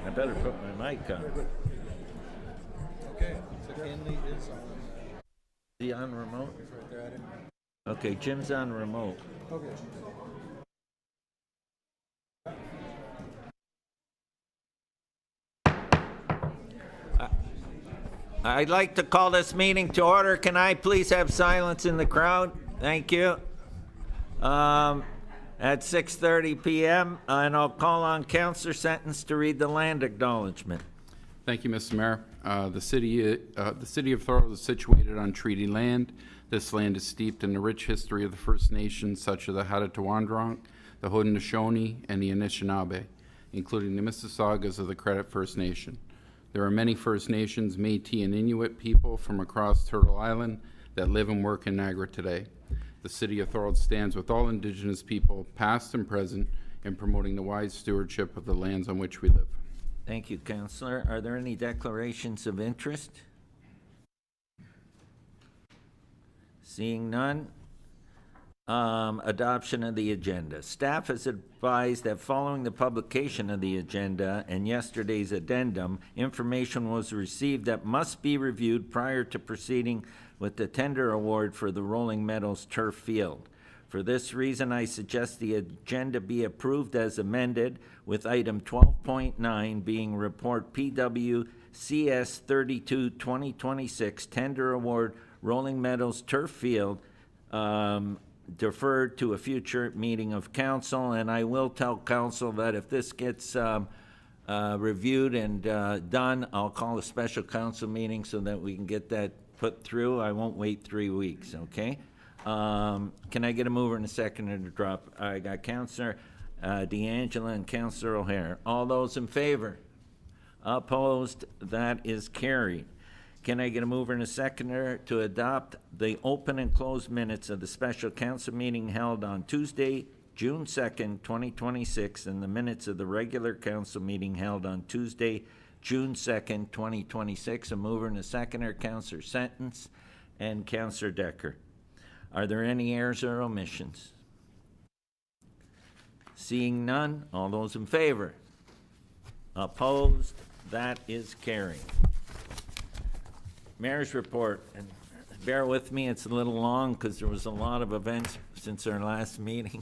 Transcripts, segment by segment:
I better put my mic on. Okay, so Kenley is on. Is he on remote? He's right there at him. Okay, Jim's on remote. Okay. I'd like to call this meeting to order. Can I please have silence in the crowd? Thank you. At 6:30 p.m., and I'll call on Councillor Sentence to read the land acknowledgement. Thank you, Mr. Mayor. The city of Thorold is situated on treaty land. This land is steeped in the rich history of the First Nations, such as the Haudenosaunee, the Haudenosaunee, and the Anishinaabe, including the Mississaugas of the Credit First Nation. There are many First Nations, Métis, and Inuit people from across Turtle Island that live and work in Niagara today. The city of Thorold stands with all Indigenous people, past and present, in promoting the wise stewardship of the lands on which we live. Thank you, Councillor. Are there any declarations of interest? Seeing none. Adoption of the agenda. Staff has advised that following the publication of the agenda and yesterday's addendum, information was received that must be reviewed prior to proceeding with the tender award for the Rolling Meadows turf field. For this reason, I suggest the agenda be approved as amended, with item 12.9 being report PWCS 32 2026 tender award Rolling Meadows turf field, deferred to a future meeting of council. And I will tell council that if this gets reviewed and done, I'll call a special council meeting so that we can get that put through. I won't wait 3 weeks, okay? Can I get a mover and a seconder to drop? I got Councillor D'Angelo and Councillor O'Hare. All those in favor? Opposed? That is carried. Can I get a mover and a seconder to adopt the open and closed minutes of the special council meeting held on Tuesday, June 2nd, 2026, and the minutes of the regular council meeting held on Tuesday, June 2nd, 2026? A mover and a seconder, Councillor Sentence and Councillor Decker. Are there any errors or omissions? Seeing none, all those in favor? Opposed? That is carried. Mayor's report, and bear with me, it's a little long because there was a lot of events since our last meeting.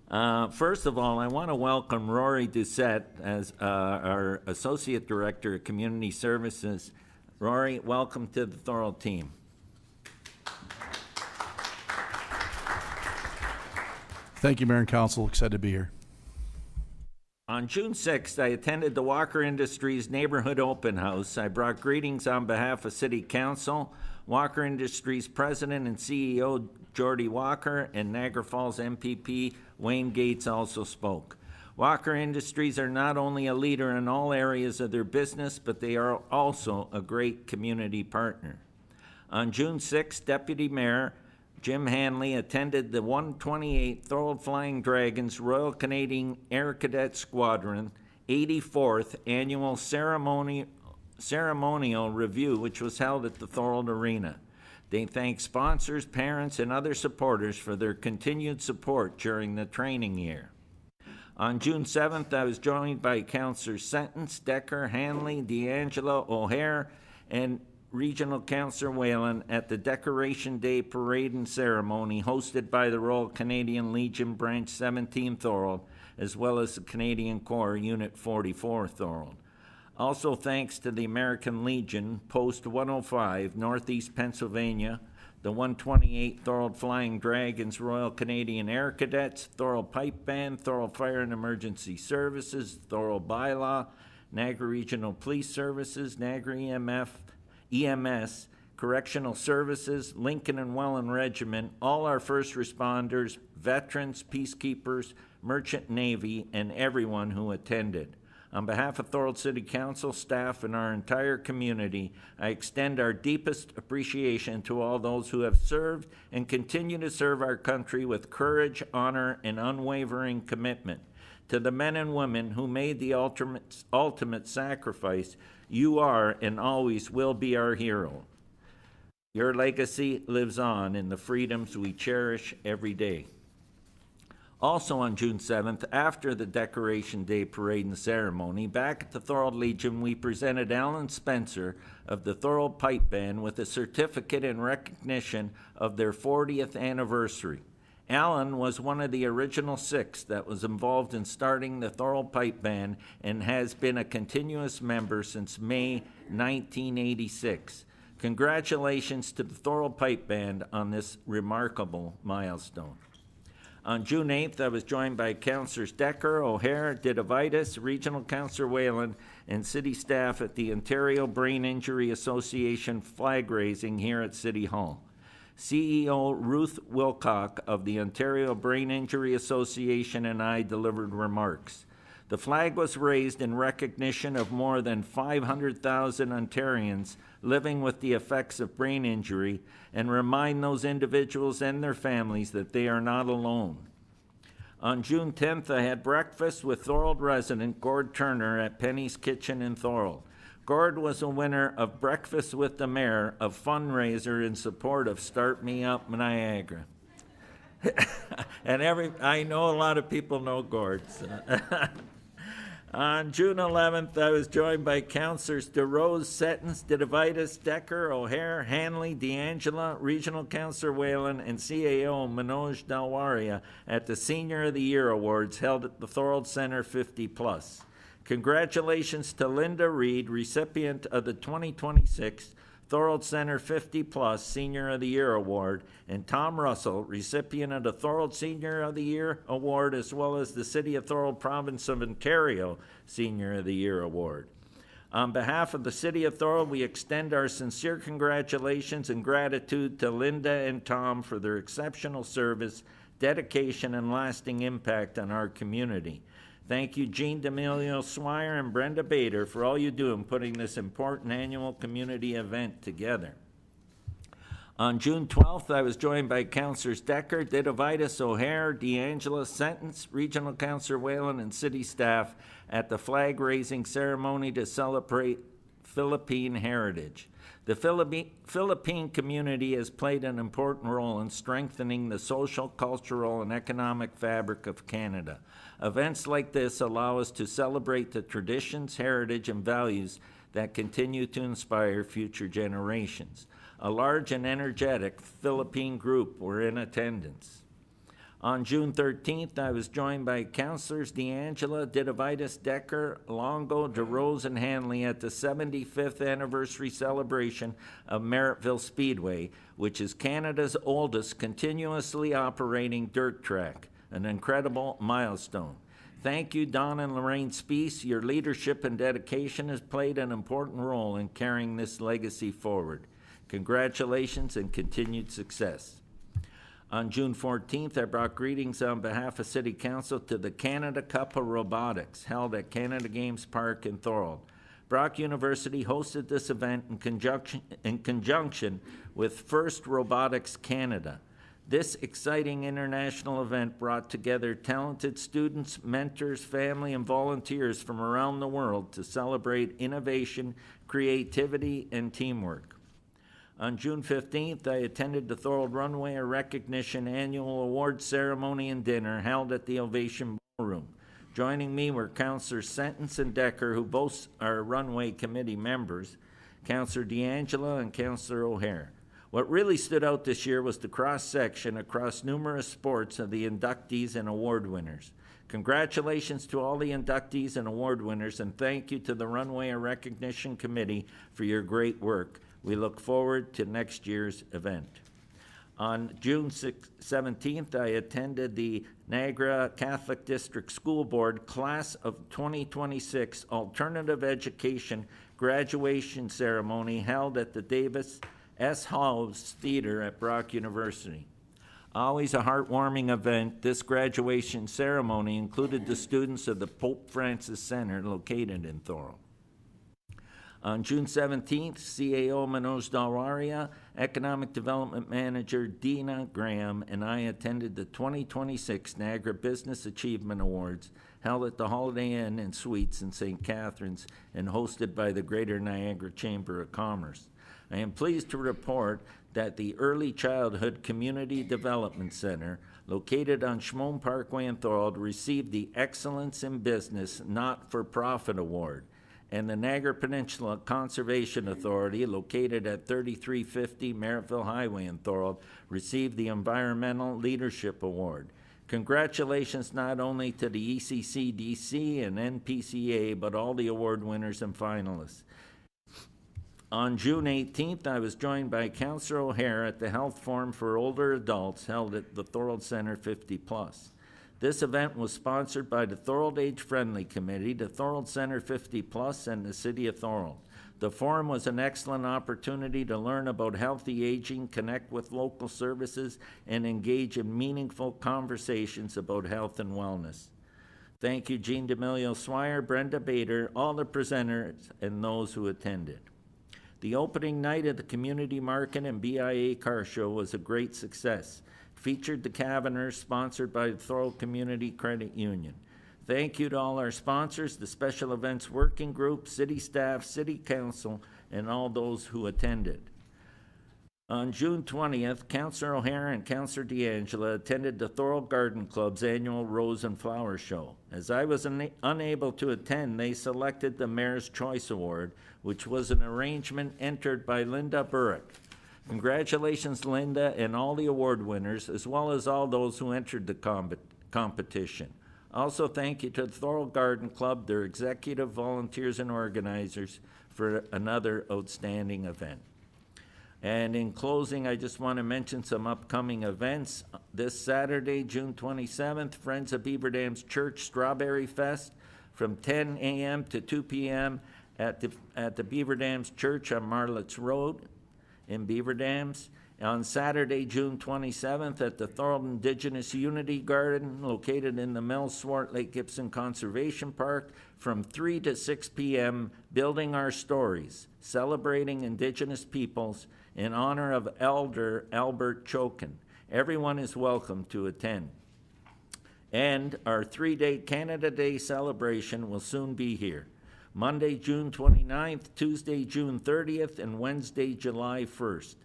First of all, I want to welcome Rory Doucette as our Associate Director of Community Services. Rory, welcome to the Thorold team. Thank you, Mayor and Council. Excited to be here. On June 6th, I attended the Walker Industries Neighborhood Open House. I brought greetings on behalf of City Council, Walker Industries President and CEO Jordy Walker, and Niagara Falls MPP Wayne Gates also spoke. Walker Industries are not only a leader in all areas of their business, but they are also a great community partner. On June 6th, Deputy Mayor Jim Hanley attended the 128th Thorold Flying Dragons Royal Canadian Air Cadet Squadron 84th Annual Ceremonial Review, which was held at the Thorold Arena. They thank sponsors, parents, and other supporters for their continued support during the training year. On June 7th, I was joined by Councillors Sentence, Decker, Hanley, D'Angelo, O'Hare, and Regional Councillor Whalen at the Decoration Day Parade and Ceremony hosted by the Royal Canadian Legion Branch 17 Thorold, as well as the Canadian Corps Unit 44 Thorold. Also thanks to the American Legion, Post 105, Northeast Pennsylvania, the 128th Thorold Flying Dragons Royal Canadian Air Cadets, Thorold Pipe Band, Thorold Fire and Emergency Services, Thorold Bylaw, Niagara Regional Police Services, Niagara EMS, Correctional Services, Lincoln and Welland Regiment, all our first responders, veterans, peacekeepers, Merchant Navy, and everyone who attended. On behalf of Thorold City Council, staff, and our entire community, I extend our deepest appreciation to all those who have served and continue to serve our country with courage, honor, and unwavering commitment. To the men and women who made the ultimate sacrifice, you are and always will be our hero. Your legacy lives on in the freedoms we cherish every day. Also on June 7th, after the Decoration Day parade and ceremony, back at the Thorold Legion, we presented Alan Spencer of the Thorold Pipe Band with a certificate in recognition of their 40th anniversary. Alan was one of the original 6 that was involved in starting the Thorold Pipe Band and has been a continuous member since May 1986. Congratulations to the Thorold Pipe Band on this remarkable milestone. On June 8th, I was joined by Councillors Decker, O'Hare, Didavitis, Regional Councillor Whalen, and city staff at the Ontario Brain Injury Association flag raising here at City Hall. CEO Ruth Wilcock of the Ontario Brain Injury Association and I delivered remarks. The flag was raised in recognition of more than 500,000 Ontarians living with the effects of brain injury and remind those individuals and their families that they are not alone. On June 10th, I had breakfast with Thorold resident Gord Turner at Penny's Kitchen in Thorold. Gord was a winner of Breakfast with the Mayor, a fundraiser in support of Start Me Up Niagara. And I know a lot of people know Gord. So. On June 11th, I was joined by Councillors DeRose, Settons, Didavitis, Decker, O'Hare, Hanley, D'Angela, Regional Councillor Whalen, and CAO Manoj Dalwaria at the Senior of the Year Awards held at the Thorold Centre 50+. Congratulations to Linda Reed, recipient of the 2026 Thorold Centre 50+ Senior of the Year Award, and Tom Russell, recipient of the Thorold Senior of the Year Award, as well as the City of Thorold Province of Ontario Senior of the Year Award. On behalf of the City of Thorold, we extend our sincere congratulations and gratitude to Linda and Tom for their exceptional service, dedication, and lasting impact on our community. Thank you, Jean D'Amelio Swire and Brenda Bader, for all you do in putting this important annual community event together. On June 12th, I was joined by Councillors Decker, Didavitis, O'Hare, D'Angela, Sentence, Regional Councillor Whalen, and city staff at the flag-raising ceremony to celebrate Philippine heritage. The Philippine community has played an important role in strengthening the social, cultural, and economic fabric of Canada. Events like this allow us to celebrate the traditions, heritage, and values that continue to inspire future generations. A large and energetic Philippine group were in attendance. On June 13th, I was joined by Councillors D'Angela, Didavitis, Decker, Longo, DeRose, and Hanley at the 75th anniversary celebration of Merrittville Speedway, which is Canada's oldest continuously operating dirt track, an incredible milestone. Thank you, Don and Lorraine Speece. Your leadership and dedication has played an important role in carrying this legacy forward. Congratulations and continued success. On June 14th, I brought greetings on behalf of City Council to the Canada Cup of Robotics held at Canada Games Park in Thorold. Brock University hosted this event in conjunction with First Robotics Canada. This exciting international event brought together talented students, mentors, family, and volunteers from around the world to celebrate innovation, creativity, and teamwork. On June 15th, I attended the Thorold Runway Recognition Annual Awards Ceremony and Dinner held at the Ovation Ballroom. Joining me were Councillors Sentence and Decker, who both are Runway Committee members, Councillor D'Angela and Councillor O'Hare. What really stood out this year was the cross-section across numerous sports of the inductees and award winners. Congratulations to all the inductees and award winners, and thank you to the Runway Recognition Committee for your great work. We look forward to next year's event. On June 17th, I attended the Niagara Catholic District School Board Class of 2026 Alternative Education graduation ceremony held at the Davis S. House Theater at Brock University. Always a heartwarming event, this graduation ceremony included the students of the Pope Francis Center located in Thorold. On June 17th, CAO Manoj Dalwaria, Economic Development Manager Dina Graham, and I attended the 2026 Niagara Business Achievement Awards held at the Holiday Inn and Suites in St. Catharines and hosted by the Greater Niagara Chamber of Commerce. I am pleased to report that the Early Childhood Community Development Center, located on Schmoen Parkway in Thorold, received the Excellence in Business Not-for-Profit Award, and the Niagara Peninsula Conservation Authority, located at 3350 Merrittville Highway in Thorold, received the Environmental Leadership Award. Congratulations not only to the ECCDC and NPCA, but all the award winners and finalists. On June 18th, I was joined by Councillor O'Hare at the Health Forum for Older Adults held at the Thorold Center 50+. This event was sponsored by the Thorold Age Friendly Committee, the Thorold Center 50+, and the City of Thorold. The forum was an excellent opportunity to learn about healthy aging, connect with local services, and engage in meaningful conversations about health and wellness. Thank you, Jean D'Amelio Swire, Brenda Bader, all the presenters, and those who attended. The opening night of the Community Market and BIA Car Show was a great success. Featured the Cavaners, sponsored by the Thorold Community Credit Union. Thank you to all our sponsors, the Special Events Working Group, city staff, city council, and all those who attended. On June 20th, Councillor O'Hare and Councillor D'Angela attended the Thorold Garden Club's annual Rose and Flower Show. As I was unable to attend, they selected the Mayor's Choice Award, which was an arrangement entered by Linda Burrick. Congratulations, Linda, and all the award winners, as well as all those who entered the competition. Also, thank you to the Thorold Garden Club, their executive, volunteers, and organizers for another outstanding event. And in closing, I just want to mention some upcoming events. This Saturday, June 27th, Friends of Beaver Dams Church Strawberry Fest from 10 a.m. to 2 p.m. at the Beaver Dams Church on Marletts Road in Beaver Dams. On Saturday, June 27th, at the Thorold Indigenous Unity Garden, located in the Mel Swart Lake Gibson Conservation Park, from 3 to 6 p.m., Building Our Stories, celebrating Indigenous peoples in honor of Elder Albert Chokin. Everyone is welcome to attend. And our 3-day Canada Day celebration will soon be here. Monday, June 29th, Tuesday, June 30th, and Wednesday, July 1st.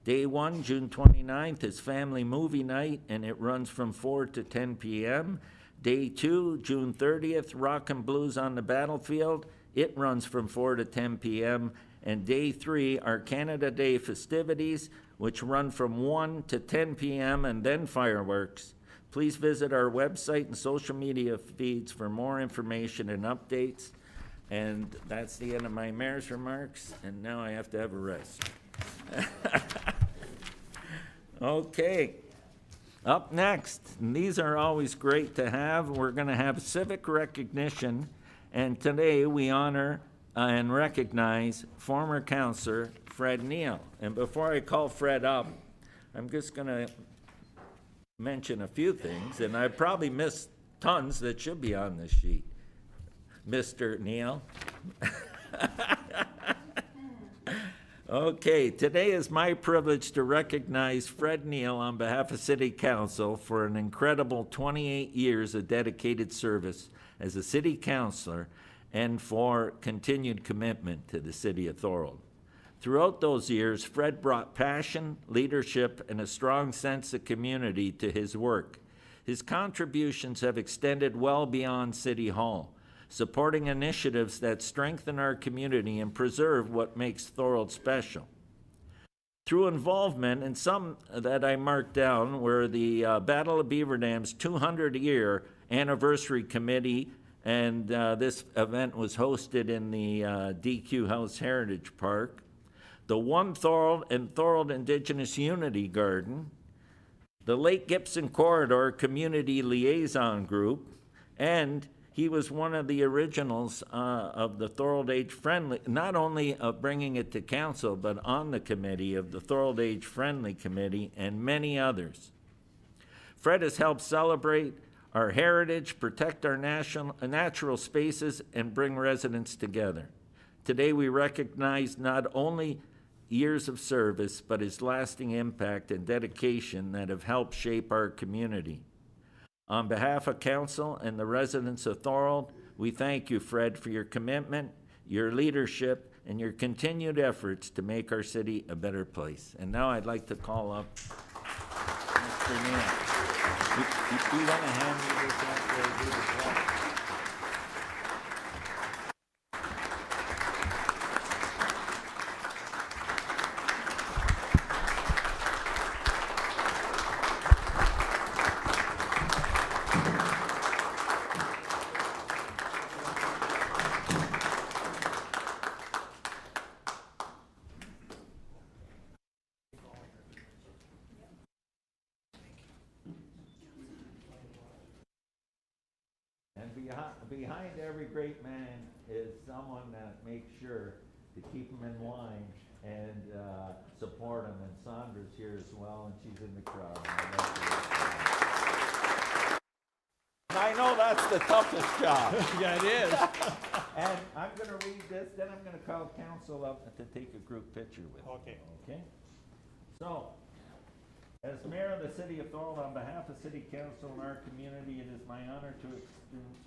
Day 1, June 29th, is Family Movie Night, and it runs from 4 to 10 p.m. Day 2, June 30th, Rock and Blues on the Battlefield. It runs from 4 to 10 p.m. And Day 3, our Canada Day festivities, which run from 1 to 10 p.m. and then fireworks. Please visit our website and social media feeds for more information and updates. And that's the end of my mayor's remarks, and now I have to have a rest. Okay, up next, and these are always great to have, we're going to have civic recognition, and today we honor and recognize former councillor Fred Neal. And before I call Fred up, I'm just going to mention a few things, and I probably missed tons that should be on this sheet. Mr. Neal. Okay, today is my privilege to recognize Fred Neal on behalf of City Council for an incredible 28 years of dedicated service as a City Councilor and for continued commitment to the City of Thorold. Throughout those years, Fred brought passion, leadership, and a strong sense of community to his work. His contributions have extended well beyond City Hall, supporting initiatives that strengthen our community and preserve what makes Thorold special. Through involvement, and some that I marked down were the Battle of Beaver Dams 200-year anniversary committee, and this event was hosted in the DQ House Heritage Park. The One Thorold and Thorold Indigenous Unity Garden, the Lake Gibson Corridor Community Liaison Group, and he was one of the originals of the Thorold Age Friendly, not only of bringing it to council, but on the committee of the Thorold Age Friendly Committee and many others. Fred has helped celebrate our heritage, protect our natural spaces, and bring residents together. Today we recognize not only years of service, but his lasting impact and dedication that have helped shape our community. On behalf of Council and the residents of Thorold, we thank you, Fred, for your commitment, your leadership, and your continued efforts to make our city a better place. And now I'd like to call up Mr. Neal. You want to hand me this after I do the pledge? And behind every great man is someone that makes sure to keep him in line and support him. And Sandra's here as well, and she's in the crowd. And I know that's the toughest job. Yeah, it is. And I'm going to read this, then I'm going to call council up to take a group picture with me. Okay. Okay? So, as mayor of the city of Thorold, on behalf of city council and our community, it is my honor to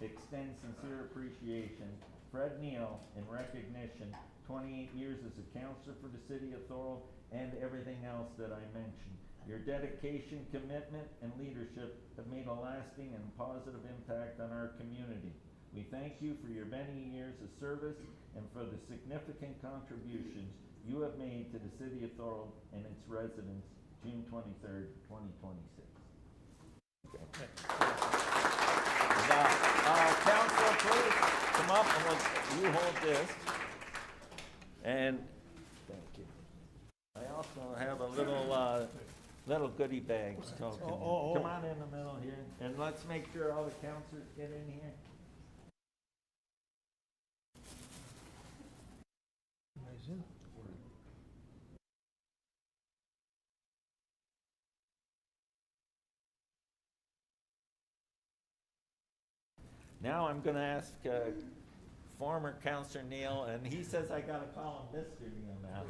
extend sincere appreciation. Fred Neal, in recognition, 28 years as a councilor for the city of Thorold and everything else that I mentioned. Your dedication, commitment, and leadership have made a lasting and positive impact on our community. We thank you for your many years of service and for the significant contributions you have made to the city of Thorold and its residents. June 23rd, 2026. Okay. Council, please come up and you hold this. And thank you. I also have a little goodie bag token. Come on in the middle here, and let's make sure all the councilors get in here. Now I'm going to ask former Councilor Neal, and he says I got to call him Mr. Neal now,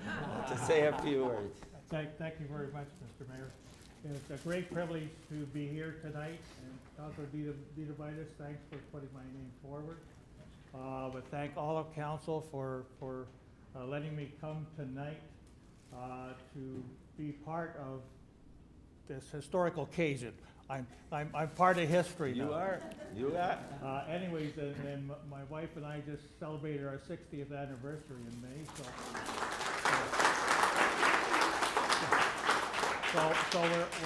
to say a few words. Thank you very much, Mr. Mayor. It's a great privilege to be here tonight, and Councilor Ditavitis, thanks for putting my name forward. But thank all of council for letting me come tonight to be part of this historical occasion. I'm part of history now. You are. Anyways, and my wife and I just celebrated our 60th anniversary in May, so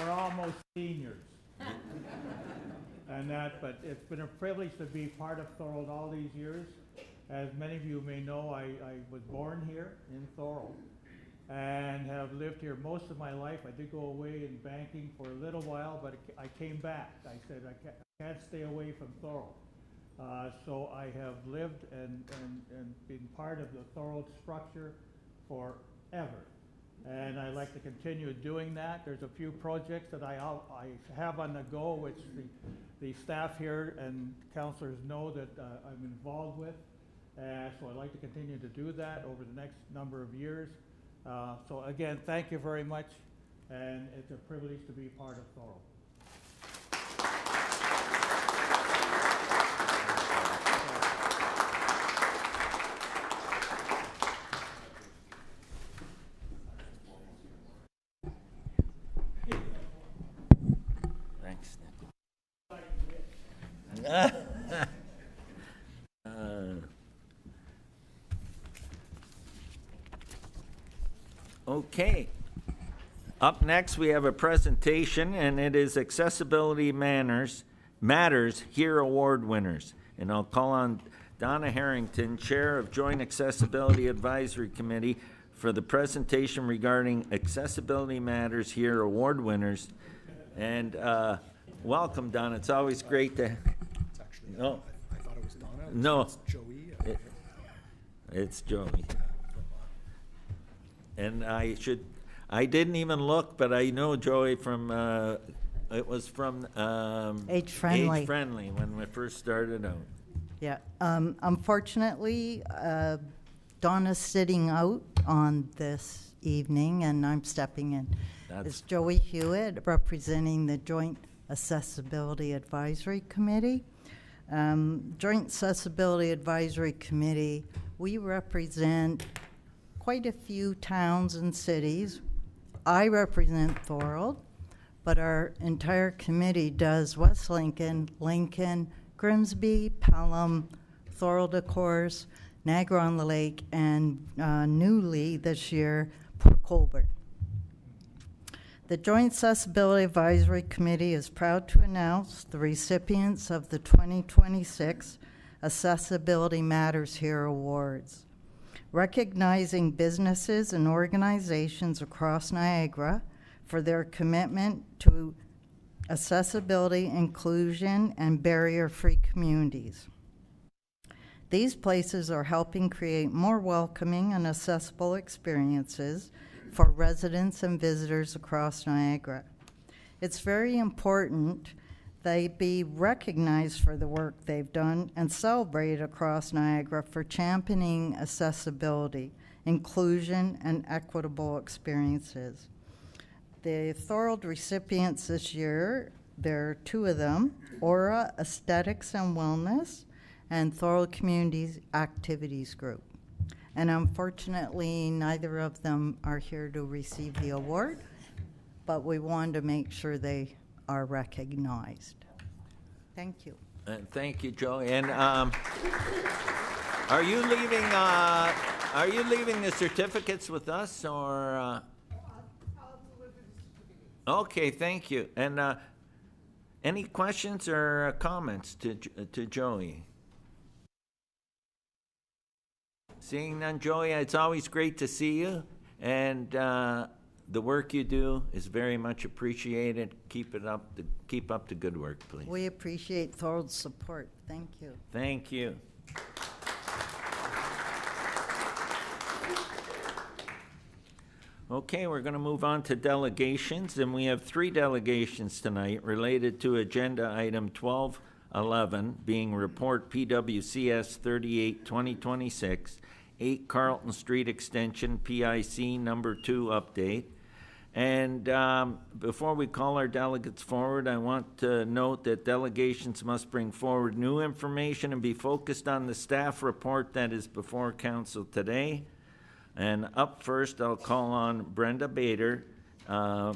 we're almost seniors. But it's been a privilege to be part of Thorold all these years. As many of you may know, I was born here in Thorold and have lived here most of my life. I did go away in banking for a little while, but I came back. I said I can't stay away from Thorold. So I have lived and been part of the Thorold structure forever. And I'd like to continue doing that. There's a few projects that I have on the go, which the staff here and councilors know that I'm involved with. So I'd like to continue to do that over the next number of years. So again, thank you very much, and it's a privilege to be part of Thorold. Thanks, Okay. Up next, we have a presentation, and it is Accessibility Matters Here Award winners. And I'll call on Donna Harrington, Chair of Joint Accessibility Advisory Committee, for the presentation regarding Accessibility Matters Here Award winners. And welcome, Donna. It's always great to... It's actually, No. I thought it was Donna. No. It's Joey. It's Joey. And I didn't even look, but I know Joey from, it was from Age Friendly. Age Friendly when we first started out. Yeah. Unfortunately, Donna's sitting out on this evening, and I'm stepping in. It's Joey Hewitt, representing the Joint Accessibility Advisory Committee. Joint Accessibility Advisory Committee, we represent quite a few towns and cities. I represent Thorold, but our entire committee does West Lincoln, Lincoln, Grimsby, Pelham, Thorold, of course, Niagara-on-the-Lake, and newly this year, Port Colborne. The Joint Accessibility Advisory Committee is proud to announce the recipients of the 2026 Accessibility Matters Here Awards, recognizing businesses and organizations across Niagara for their commitment to accessibility, inclusion, and barrier-free communities. These places are helping create more welcoming and accessible experiences for residents and visitors across Niagara. It's very important they be recognized for the work they've done and celebrated across Niagara for championing accessibility, inclusion, and equitable experiences. The Thorold recipients this year, there are two of them, Aura Aesthetics and Wellness and Thorold Community Activities Group. And unfortunately, neither of them are here to receive the award, but we wanted to make sure they are recognized. Thank you. Thank you, Joe. And are you leaving the certificates with us, or? Okay, thank you. And any questions or comments to Joey? Seeing none, Joey, it's always great to see you, and the work you do is very much appreciated. Keep up the good work, please. We appreciate Thorold's support. Thank you. Thank you. Okay, we're going to move on to delegations, and we have 3 delegations tonight related to agenda item 1211, being report PWCS 38-2026, 8 Carlton Street Extension, PIC number 2 update. And before we call our delegates forward, I want to note that delegations must bring forward new information and be focused on the staff report that is before council today. And up first, I'll call on Brenda Bader,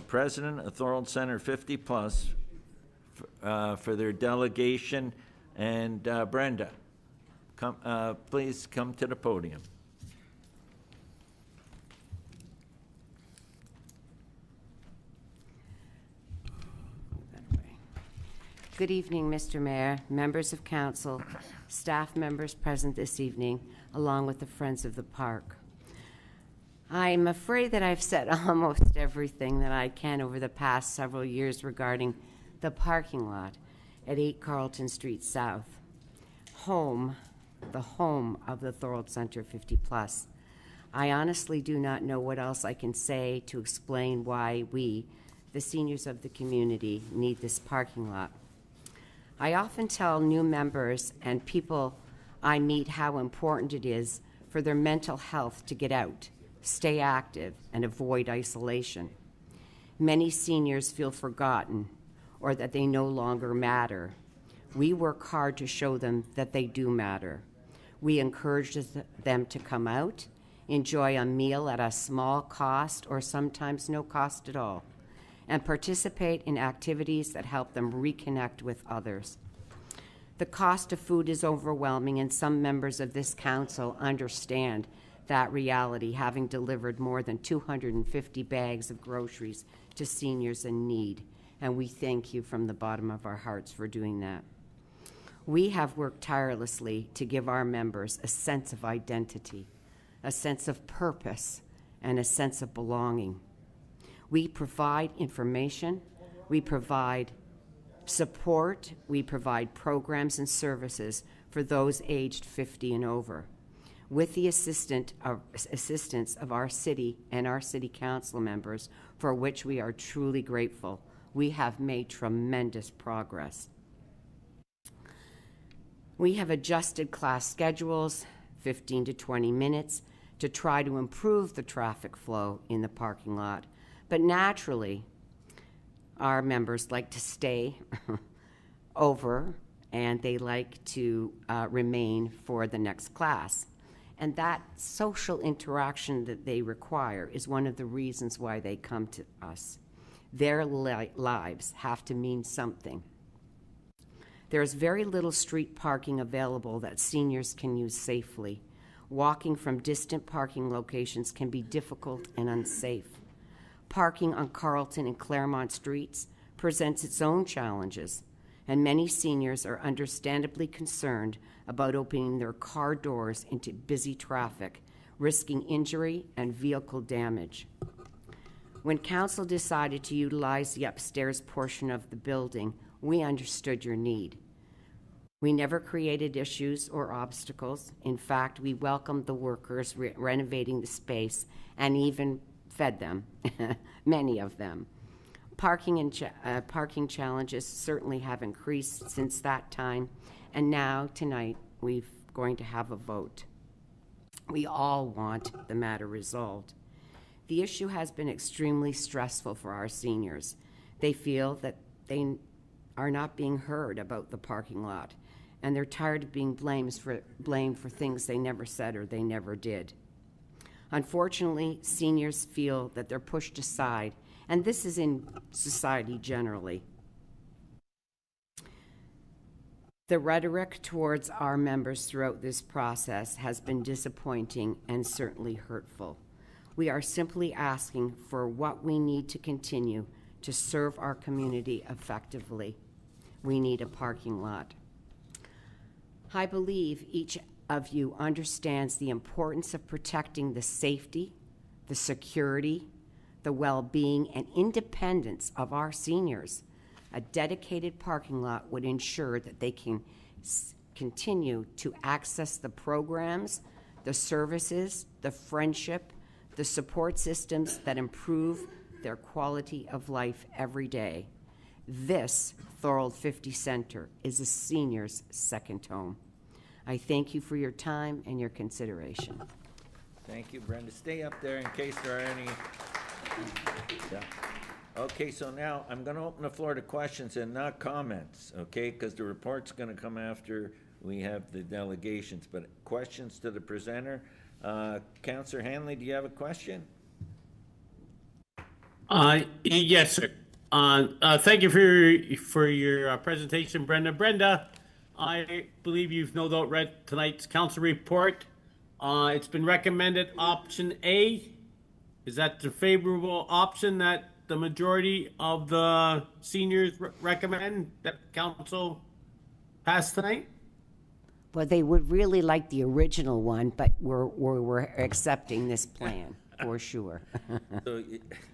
President of Thorold Center 50 Plus, for their delegation. And Brenda, please come to the podium. Good evening, Mr. Mayor, members of council, staff members present this evening, along with the Friends of the Park. I'm afraid that I've said almost everything that I can over the past several years regarding the parking lot at 8 Carlton Street South, the home of the Thorold Center 50 Plus. I honestly do not know what else I can say to explain why we, the seniors of the community, need this parking lot. I often tell new members and people I meet how important it is for their mental health to get out, stay active, and avoid isolation. Many seniors feel forgotten or that they no longer matter. We work hard to show them that they do matter. We encourage them to come out, enjoy a meal at a small cost or sometimes no cost at all, and participate in activities that help them reconnect with others. The cost of food is overwhelming, and some members of this council understand that reality, having delivered more than 250 bags of groceries to seniors in need, and we thank you from the bottom of our hearts for doing that. We have worked tirelessly to give our members a sense of identity, a sense of purpose, and a sense of belonging. We provide information, we provide support, we provide programs and services for those aged 50 and over. With the assistance of our city and our city council members, for which we are truly grateful, we have made tremendous progress. We have adjusted class schedules, 15 to 20 minutes, to try to improve the traffic flow in the parking lot. But naturally, our members like to stay over, and they like to remain for the next class. And that social interaction that they require is one of the reasons why they come to us. Their lives have to mean something. There is very little street parking available that seniors can use safely. Walking from distant parking locations can be difficult and unsafe. Parking on Carlton and Claremont streets presents its own challenges, and many seniors are understandably concerned about opening their car doors into busy traffic, risking injury and vehicle damage. When council decided to utilize the upstairs portion of the building, we understood your need. We never created issues or obstacles. In fact, we welcomed the workers renovating the space and even fed them, many of them. Parking challenges certainly have increased since that time, and now, tonight, we're going to have a vote. We all want the matter resolved. The issue has been extremely stressful for our seniors. They feel that they are not being heard about the parking lot, and they're tired of being blamed for things they never said or they never did. Unfortunately, seniors feel that they're pushed aside, and this is in society generally. The rhetoric towards our members throughout this process has been disappointing and certainly hurtful. We are simply asking for what we need to continue to serve our community effectively. We need a parking lot. I believe each of you understands the importance of protecting the safety, the security, the well-being, and independence of our seniors. A dedicated parking lot would ensure that they can continue to access the programs, the services, the friendship, the support systems that improve their quality of life every day. This Thorold 50 Center is a senior's second home. I thank you for your time and your consideration. Thank you, Brenda. Stay up there in case there are any. Yeah. Okay, so now I'm going to open the floor to questions and not comments, okay? Because the report's going to come after we have the delegations. But questions to the presenter. Councillor Hanley, do you have a question? Yes, sir. Thank you for your presentation, Brenda. Brenda, I believe you've no doubt read tonight's council report. It's been recommended option A. Is that the favorable option that the majority of the seniors recommend that council pass tonight? Well, they would really like the original one, but we're accepting this plan for sure. So,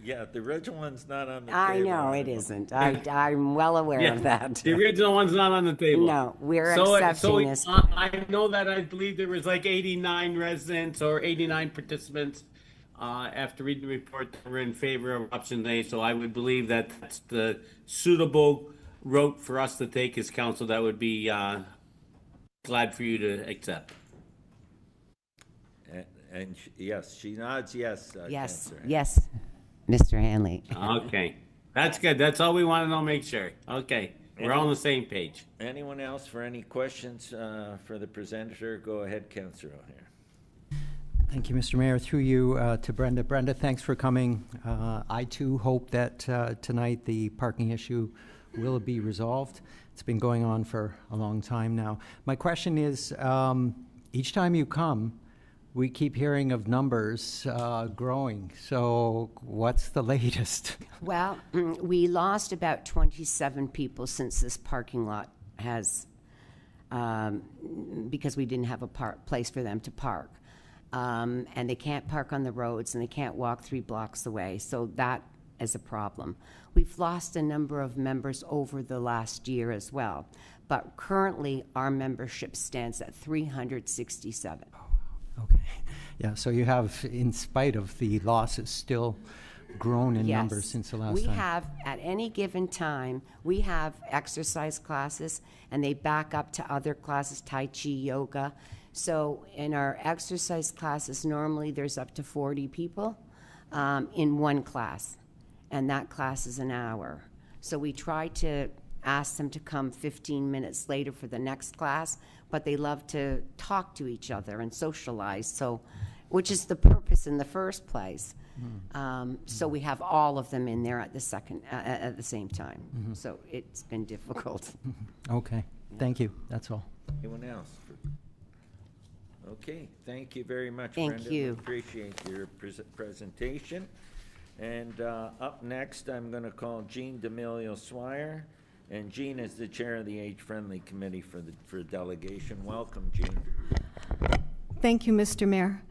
yeah, the original one's not on the table. I know it isn't. I'm well aware of that. The original one's not on the table. No, we're accepting this. I know that I believe there was like 89 residents or 89 participants after reading the report that were in favor of option A. So I would believe that that's the suitable route for us to take as council. That would be glad for you to accept. And yes, she nods yes. Yes, Councillor. yes, Mr. Hanley. Okay, that's good. That's all we want to know. Make sure. Okay, we're all on the same page. Anyone else for any questions for the presenter? Go ahead, Councillor O'Hare. Thank you, Mr. Mayor. Through you to Brenda. Brenda, thanks for coming. I too hope that tonight the parking issue will be resolved. It's been going on for a long time now. My question is, each time you come, we keep hearing of numbers growing. So what's the latest? Well, we lost about 27 people since this parking lot has, because we didn't have a place for them to park. And they can't park on the roads and they can't walk 3 blocks away. So that is a problem. We've lost a number of members over the last year as well. But currently our membership stands at 367. Okay. Yeah, so you have, in spite of the losses, still grown in numbers since the last time. We have, at any given time, we have exercise classes, and they back up to other classes, Tai Chi, yoga. So in our exercise classes, normally there's up to 40 people in one class, and that class is an hour. So we try to ask them to come 15 minutes later for the next class, but they love to talk to each other and socialize, so, which is the purpose in the first place. So we have all of them in there at the same time. So it's been difficult. Okay, thank you, that's all. Anyone else? Okay, thank you very much, Thank Brenda. you. Appreciate your presentation. And up next, I'm going to call Jean D'Amelio Swire. And Jean is the chair of the Age-Friendly Committee for delegation. Welcome, Jean. Thank you, Mr. Mayor.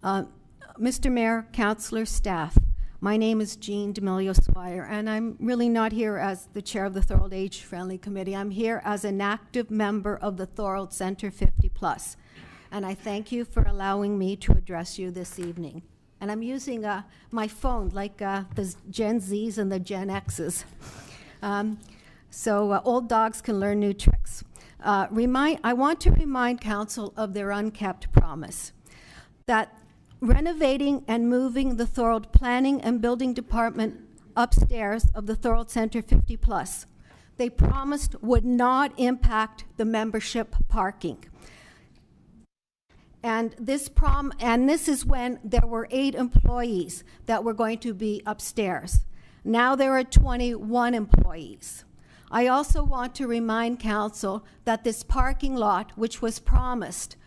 Mr. Mayor, councillor, staff, my name is Jean D'Amelio Swire, and I'm really not here as the chair of the Thorold Age-Friendly Committee. I'm here as an active member of the Thorold Centre 50+. And I thank you for allowing me to address you this evening. And I'm using my phone like the Gen Zs and the Gen Xs. So old dogs can learn new tricks. I want to remind council of their unkept promise that renovating and moving the Thorold Planning and Building Department upstairs of the Thorold Centre 50+, they promised would not impact the membership parking. And this is when there were 8 employees that were going to be upstairs. Now there are 21 employees. I also want to remind council that this parking lot, which was promised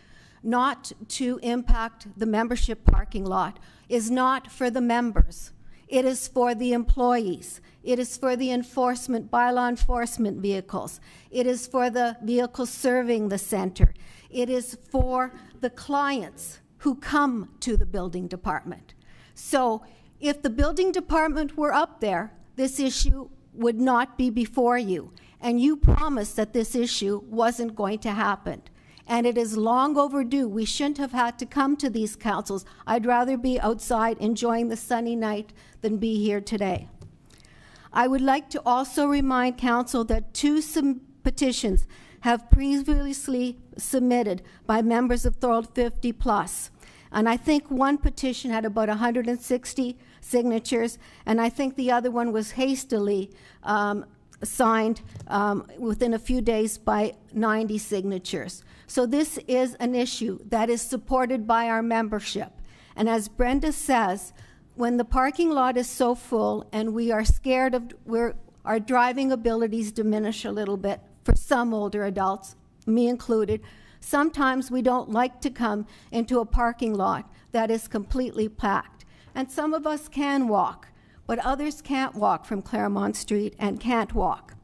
not to impact the membership parking lot, is not for the members. It is for the employees. It is for the bylaw enforcement vehicles. It is for the vehicles serving the center. It is for the clients who come to the building department. So if the building department were up there, this issue would not be before you. And you promised that this issue wasn't going to happen. And it is long overdue. We shouldn't have had to come to these councils. I'd rather be outside enjoying the sunny night than be here today. I would like to also remind council that 2 petitions have previously submitted by members of Thorold 50+. And I think one petition had about 160 signatures, and I think the other one was hastily signed within a few days by 90 signatures. So this is an issue that is supported by our membership. And as Brenda says, when the parking lot is so full and we are scared of, our driving abilities diminish a little bit for some older adults, me included, sometimes we don't like to come into a parking lot that is completely packed. And some of us can walk, but others can't walk from Claremont Street and can't walk.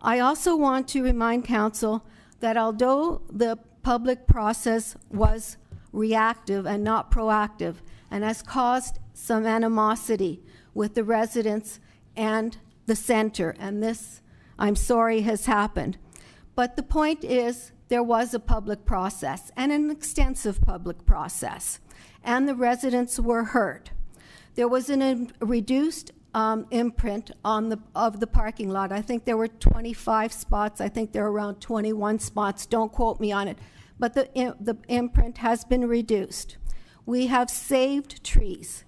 I also want to remind council that although the public process was reactive and not proactive and has caused some animosity with the residents and the center, and this, I'm sorry, has happened. But the point is, there was a public process and an extensive public process, and the residents were heard. There was a reduced imprint of the parking lot. I think there were 25 spots. I think there are around 21 spots. Don't quote me on it. But the imprint has been reduced. We have saved trees.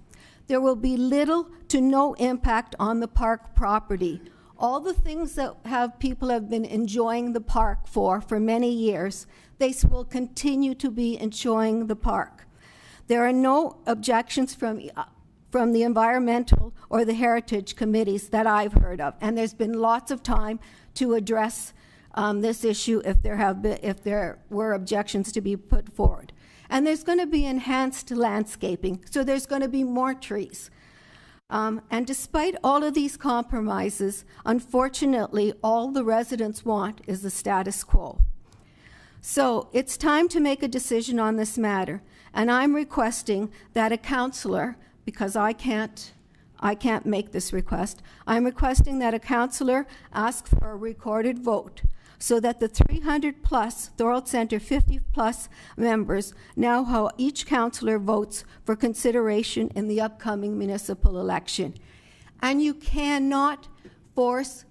There will be little to no impact on the park property. All the things that people have been enjoying the park for many years, they will continue to be enjoying the park. There are no objections from the environmental or the heritage committees that I've heard of, and there's been lots of time to address this issue if there were objections to be put forward. And there's going to be enhanced landscaping, so there's going to be more trees. And despite all of these compromises, unfortunately, all the residents want is the status quo. So it's time to make a decision on this matter, and I'm requesting that a councillor, because I can't make this request, I'm requesting that a councillor ask for a recorded vote so that the 300+ Thorold Centre 50+ members know how each councillor votes for consideration in the upcoming municipal election. And you cannot force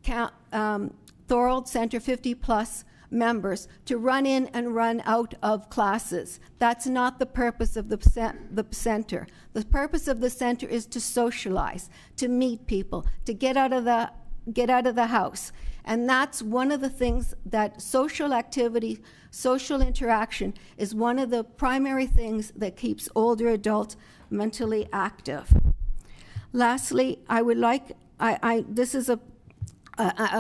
Thorold Centre 50+ members to run in and run out of classes. That's not the purpose of the center. The purpose of the center is to socialize, to meet people, to get out of the get out of the house. And that's one of the things that social activity, social interaction is one of the primary things that keeps older adults mentally active. Lastly, I would like, this is a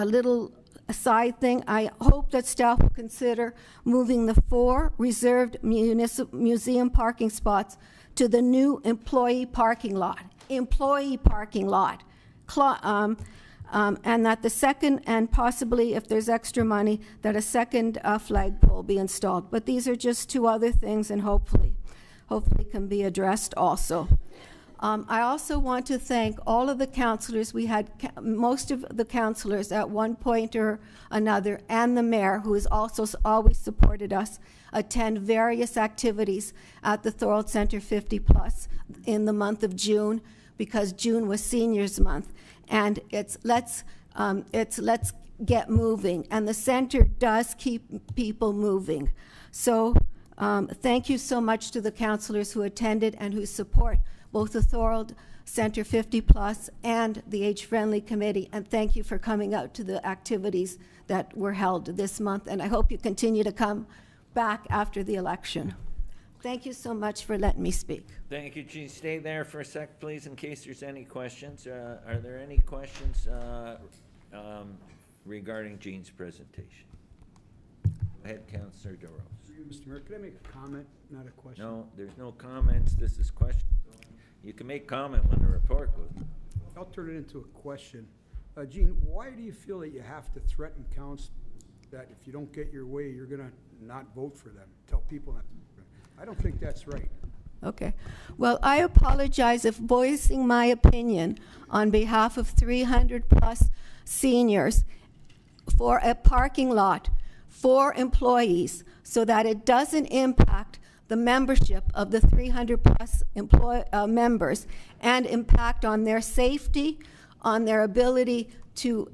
little side thing. I hope that staff will consider moving the 4 reserved museum parking spots to the new employee parking lot. And that the second, and possibly if there's extra money, that a second flagpole be installed. But these are just 2 other things, and hopefully can be addressed also. I also want to thank all of the councillors. We had most of the councillors at one point or another, and the mayor, who has also always supported us, attend various activities at the Thorold Centre 50 Plus in the month of June, because June was Seniors Month, and it's let's get moving, and the center does keep people moving. So thank you so much to the councillors who attended and who support both the Thorold Centre 50 Plus and the Age Friendly Committee, and thank you for coming out to the activities that were held this month, and I hope you continue to come back after the election. Thank you so much for letting me speak. Thank you, Jean. Stay there for a sec, please, in case there's any questions. Are there any questions regarding Jean's presentation? Go ahead, Councillor Thorold. Mr. Mayor, could I make a comment, not a question? No, there's no comments. This is question. You can make comment when the report goes. I'll turn it into a question. Jean, why do you feel that you have to threaten council that if you don't get your way, you're going to not vote for them? Tell people not to vote for them. I don't think that's right. Okay. Well, I apologize if voicing my opinion on behalf of 300 plus seniors for a parking lot for employees so that it doesn't impact the membership of the 300 plus members and impact on their safety, on their ability to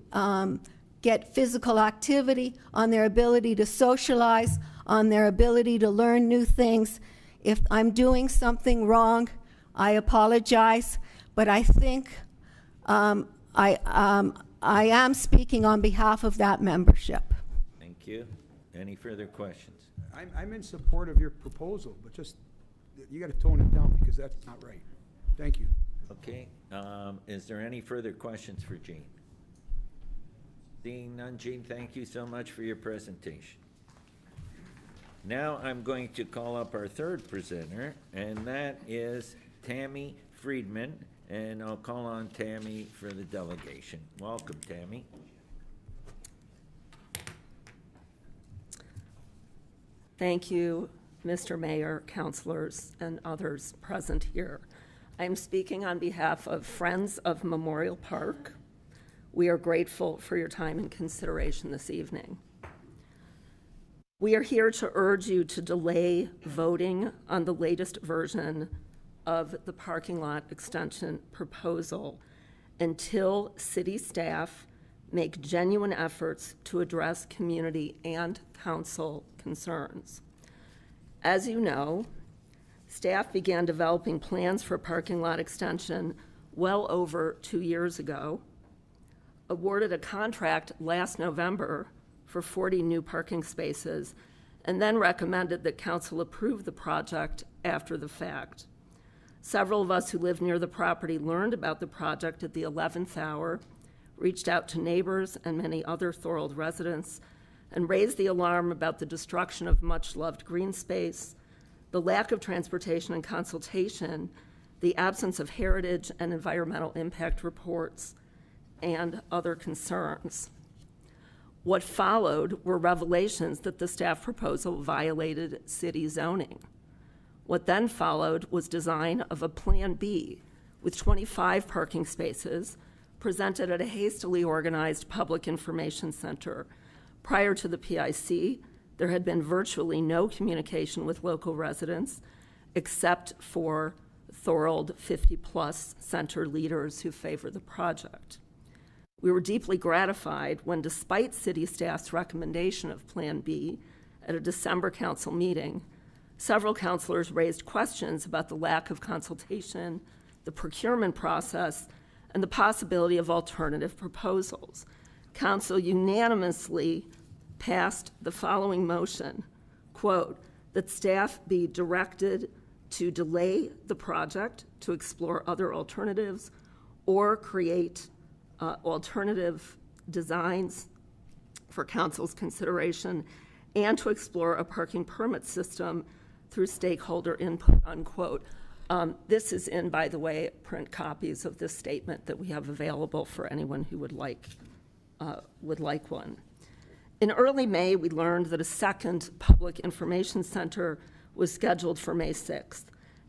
get physical activity, on their ability to socialize, on their ability to learn new things. If I'm doing something wrong, I apologize, but I think I am speaking on behalf of that membership. Thank you. Any further questions? I'm in support of your proposal, but just, you got to tone it down because that's not right. Thank you. Okay. Is there any further questions for Jean? Seeing none, Jean, thank you so much for your presentation. Now I'm going to call up our third presenter, and that is Tammy Friedman, and I'll call on Tammy for the delegation. Welcome, Tammy. Thank you, Mr. Mayor, councilors, and others present here. I'm speaking on behalf of Friends of Memorial Park. We are grateful for your time and consideration this evening. We are here to urge you to delay voting on the latest version of the parking lot extension proposal until city staff make genuine efforts to address community and council concerns. As you know, staff began developing plans for parking lot extension well over 2 years ago, awarded a contract last November for 40 new parking spaces, and then recommended that council approve the project after the fact. Several of us who live near the property learned about the project at the 11th hour, reached out to neighbors and many other Thorold residents, and raised the alarm about the destruction of much-loved green space, the lack of transportation and consultation, the absence of heritage and environmental impact reports, and other concerns. What followed were revelations that the staff proposal violated city zoning. What then followed was design of a Plan B with 25 parking spaces presented at a hastily organized public information center. Prior to the PIC, there had been virtually no communication with local residents except for Thorold 50-plus center leaders who favor the project. We were deeply gratified when, despite city staff's recommendation of Plan B at a December council meeting, several councilors raised questions about the lack of consultation, the procurement process, and the possibility of alternative proposals. Council unanimously passed the following motion, quote, that staff be directed to delay the project to explore other alternatives or create alternative designs for council's consideration, and to explore a parking permit system through stakeholder input, unquote. This is in, by the way, print copies of this statement that we have available for anyone who would like one. In early May, we learned that a second public information center was scheduled for May 6th.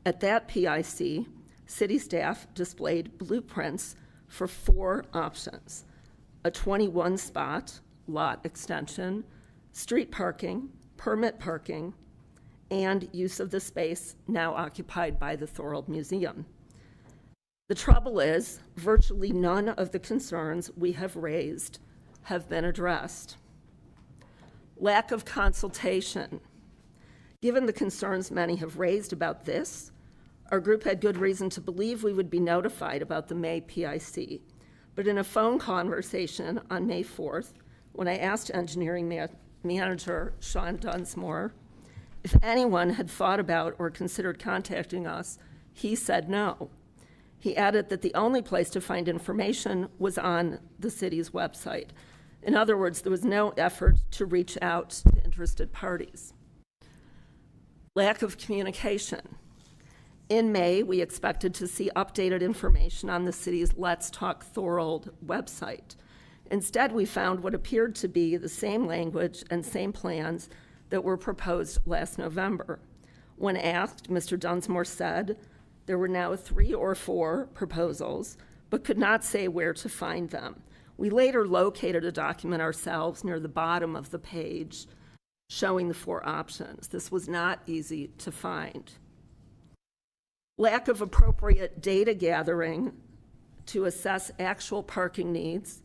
At that PIC, city staff displayed blueprints for 4 options: a 21-spot lot extension, street parking, permit parking, and use of the space now occupied by the Thorold Museum. The trouble is, virtually none of the concerns we have raised have been addressed. Lack of consultation. Given the concerns many have raised about this, our group had good reason to believe we would be notified about the May PIC. But in a phone conversation on May 4th, when I asked engineering manager Sean Dunsmore if anyone had thought about or considered contacting us, he said no. He added that the only place to find information was on the city's website. In other words, there was no effort to reach out to interested parties. Lack of communication. In May, we expected to see updated information on the city's Let's Talk Thorold website. Instead, we found what appeared to be the same language and same plans that were proposed last November. When asked, Mr. Dunsmore said there were now 3 or 4 proposals, but could not say where to find them. We later located a document ourselves near the bottom of the page showing the 4 options. This was not easy to find. Lack of appropriate data gathering to assess actual parking needs,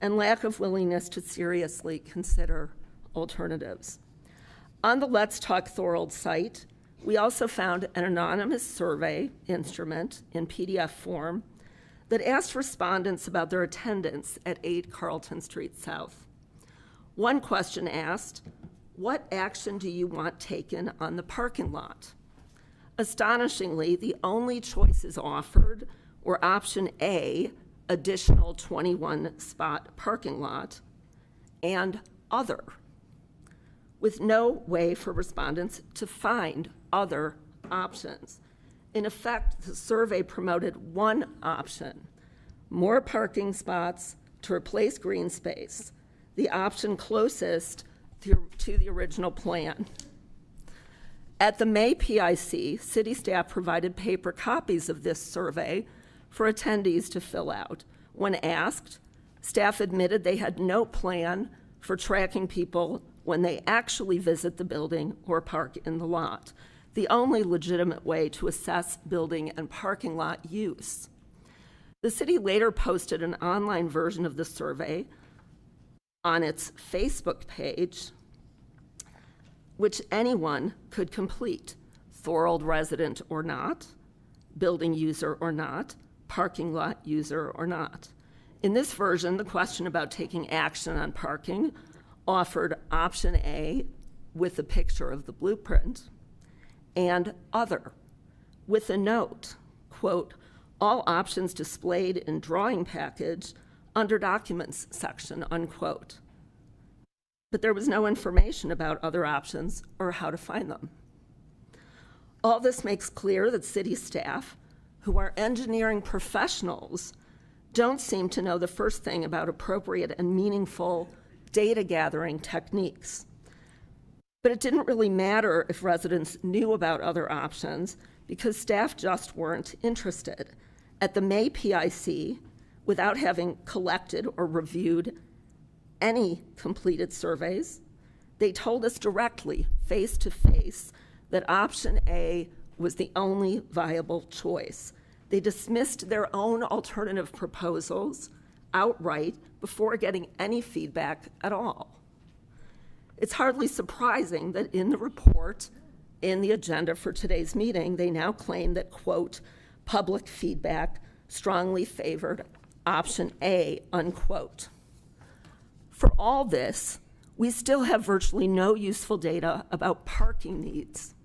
and lack of willingness to seriously consider alternatives. On the Let's Talk Thorold site, we also found an anonymous survey instrument in PDF form that asked respondents about their attendance at 8 Carlton Street South. One question asked, "What action do you want taken on the parking lot?" Astonishingly, the only choices offered were option A, additional 21-spot parking lot, and other, with no way for respondents to find other options. In effect, the survey promoted one option: more parking spots to replace green space, the option closest to the original plan. At the May PIC, city staff provided paper copies of this survey for attendees to fill out. When asked, staff admitted they had no plan for tracking people when they actually visit the building or park in the lot, the only legitimate way to assess building and parking lot use. The city later posted an online version of the survey on its Facebook page, which anyone could complete, Thorold resident or not, building user or not, parking lot user or not. In this version, the question about taking action on parking offered option A with a picture of the blueprint, and other with a note, quote, "All options displayed in drawing package under documents section," unquote. But there was no information about other options or how to find them. All this makes clear that city staff, who are engineering professionals, don't seem to know the first thing about appropriate and meaningful data gathering techniques. But it didn't really matter if residents knew about other options because staff just weren't interested. At the May PIC, without having collected or reviewed any completed surveys, they told us directly, face to face, that option A was the only viable choice. They dismissed their own alternative proposals outright before getting any feedback at all. It's hardly surprising that in the report, in the agenda for today's meeting, they now claim that, quote, public feedback strongly favored option A, unquote. For all this, we still have virtually no useful data about parking needs.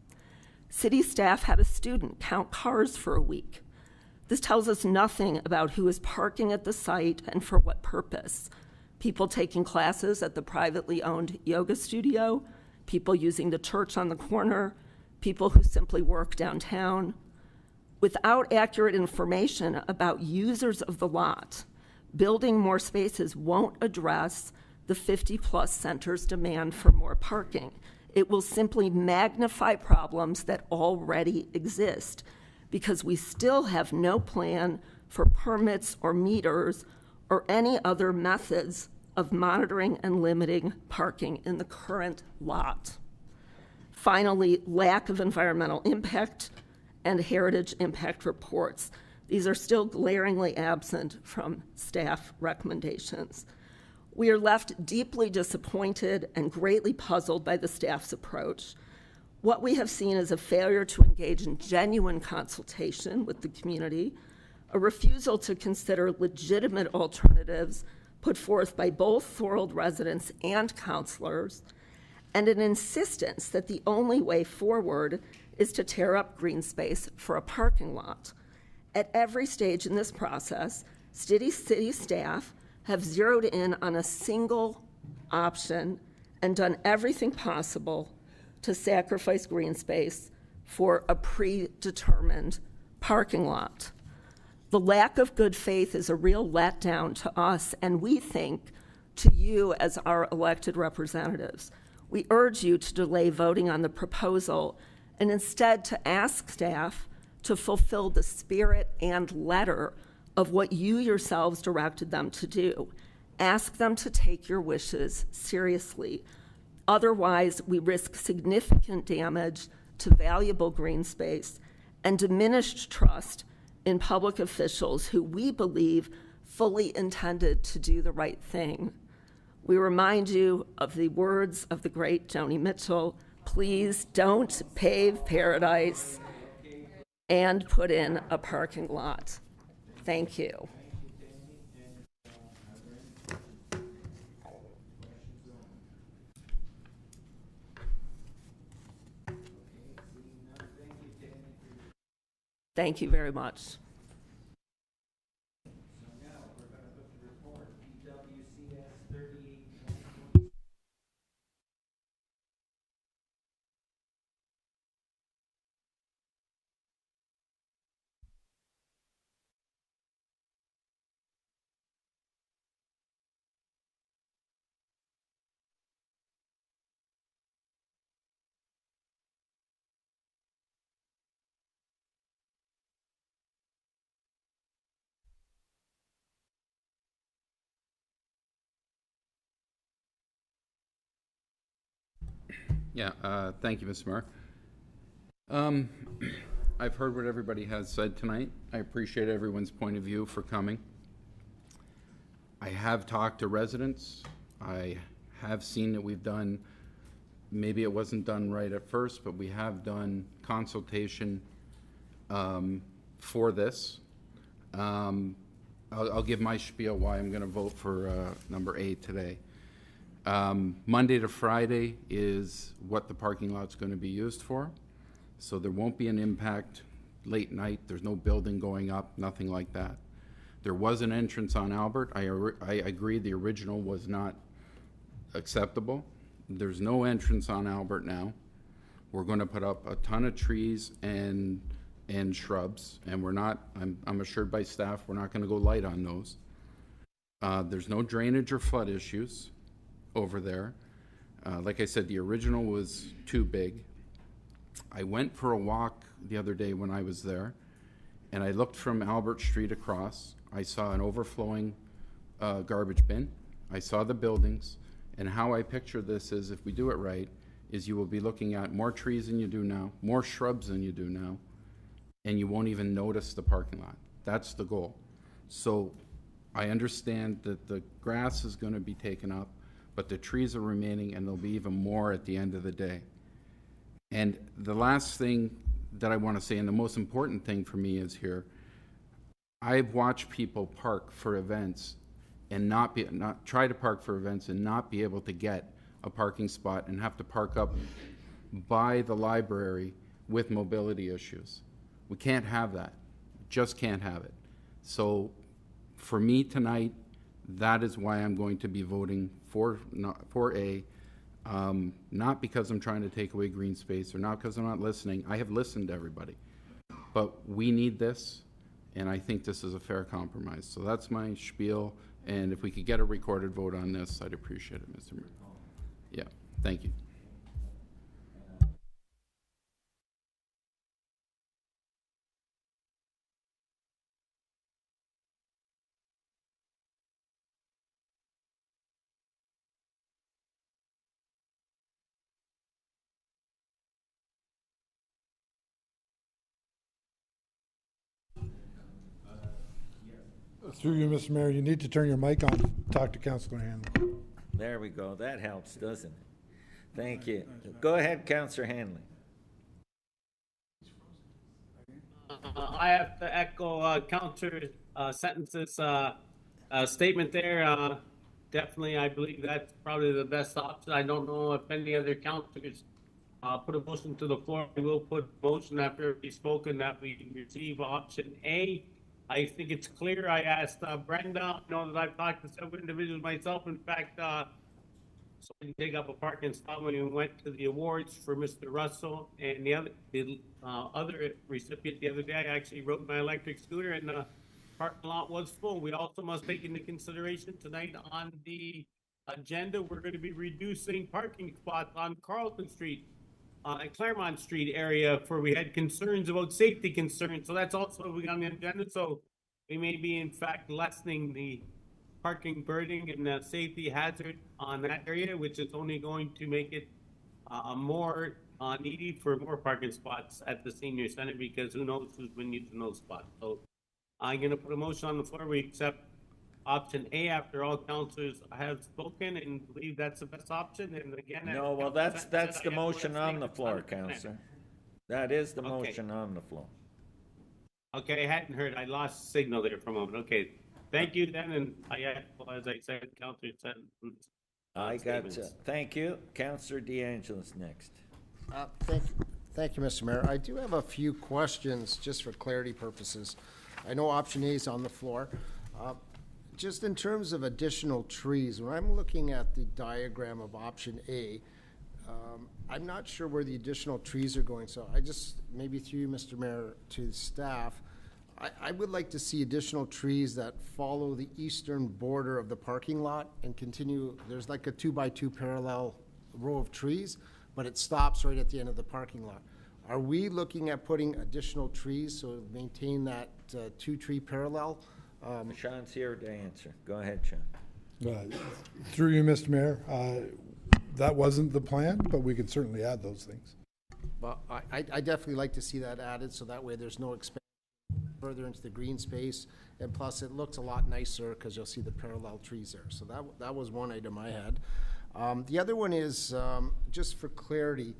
City staff had a student count cars for a week. This tells us nothing about who is parking at the site and for what purpose. People taking classes at the privately owned yoga studio, people using the church on the corner, people who simply work downtown. Without accurate information about users of the lot, building more spaces won't address the 50-plus center's demand for more parking. It will simply magnify problems that already exist because we still have no plan for permits or meters or any other methods of monitoring and limiting parking in the current lot. Finally, lack of environmental impact and heritage impact reports. These are still glaringly absent from staff recommendations. We are left deeply disappointed and greatly puzzled by the staff's approach. What we have seen is a failure to engage in genuine consultation with the community, a refusal to consider legitimate alternatives put forth by both Thorold residents and counselors, and an insistence that the only way forward is to tear up green space for a parking lot. At every stage in this process, city staff have zeroed in on a single option and done everything possible to sacrifice green space for a predetermined parking lot. The lack of good faith is a real letdown to us, and we think to you as our elected representatives. We urge you to delay voting on the proposal and instead to ask staff to fulfill the spirit and letter of what you yourselves directed them to do. Ask them to take your wishes seriously. Otherwise, we risk significant damage to valuable green space and diminished trust in public officials who we believe fully intended to do the right thing. We remind you of the words of the great Joni Mitchell, please don't pave paradise and put in a parking lot. Thank you. Thank you very much. Yeah, thank you, Mr. Mayor. I've heard what everybody has said tonight. I appreciate everyone's point of view for coming. I have talked to residents. I have seen that we've done, maybe it wasn't done right at first, but we have done consultation for this. I'll give my spiel why I'm going to vote for number 8 today. Monday to Friday is what the parking lot's going to be used for. So there won't be an impact late night. There's no building going up, nothing like that. There was an entrance on Albert. I agree the original was not acceptable. There's no entrance on Albert now. We're going to put up a ton of trees and shrubs, and we're not, I'm assured by staff, we're not going to go light on those. There's no drainage or flood issues over there. Like I said, the original was too big. I went for a walk the other day when I was there, and I looked from Albert Street across. I saw an overflowing garbage bin. I saw the buildings, and how I picture this is, if we do it right, is you will be looking at more trees than you do now, more shrubs than you do now, and you won't even notice the parking lot. That's the goal. So I understand that the grass is going to be taken up, but the trees are remaining, and there'll be even more at the end of the day. And the last thing that I want to say, and the most important thing for me is here, I've watched people park for events and not try to park for events and not be able to get a parking spot and have to park up by the library with mobility issues. We can't have that. Just can't have it. So for me tonight, that is why I'm going to be voting for A, not because I'm trying to take away green space or not because I'm not listening. I have listened to everybody. But we need this, and I think this is a fair compromise. So that's my spiel, and if we could get a recorded vote on this, I'd appreciate it, Mr. Mayor. Yeah, thank you. Through you, Mr. Mayor, you need to turn your mic on, talk to Councilor Hanley. There we go. That helps, doesn't it? Thank you. Go ahead, Councillor Hanley. I have to echo Councillor Sentence's statement there. Definitely, I believe that's probably the best option. I don't know if any other councillors put a motion to the floor. We will put a motion after he's spoken that we receive option A. I think it's clear. I asked Brenda. I know that I've talked to several individuals myself. In fact, so I didn't take up a parking spot when we went to the awards for Mr. Russell and the other recipient the other day. I actually rode my electric scooter and the parking lot was full. We also must take into consideration tonight on the agenda, we're going to be reducing parking spots on Carlton Street and Claremont Street area for we had concerns about safety concerns. So that's also on the agenda. So we may be in fact lessening the parking burden and the safety hazard on that area, which is only going to make it more needy for more parking spots at the senior center because who knows who's been using those spots. So I'm going to put a motion on the floor. We accept option A after all councillors have spoken and believe that's the best option. And again, No, well, that's the motion on the floor, Councillor. That is the motion on the floor. Okay, I hadn't heard. I lost signal there for a moment. Okay, thank you then. And as I said, Councillor said. I got thank you. Councillor DeAngelis next. Thank you, Mr. Mayor. I do have a few questions just for clarity purposes. I know option A is on the floor. Just in terms of additional trees, when I'm looking at the diagram of option A, I'm not sure where the additional trees are going. So I just, maybe through you, Mr. Mayor, to the staff, I would like to see additional trees that follow the eastern border of the parking lot and continue. There's like a 2x2 parallel row of trees, but it stops right at the end of the parking lot. Are we looking at putting additional trees so maintain that 2-tree parallel? Sean's here to answer. Go ahead, Sean. Through you, Mr. Mayor, that wasn't the plan, but we could certainly add those things. Well, I definitely like to see that added, so that way there's no expansion further into the green space, and plus it looks a lot nicer because you'll see the parallel trees there. So that was one item I had. The other one is, just for clarity,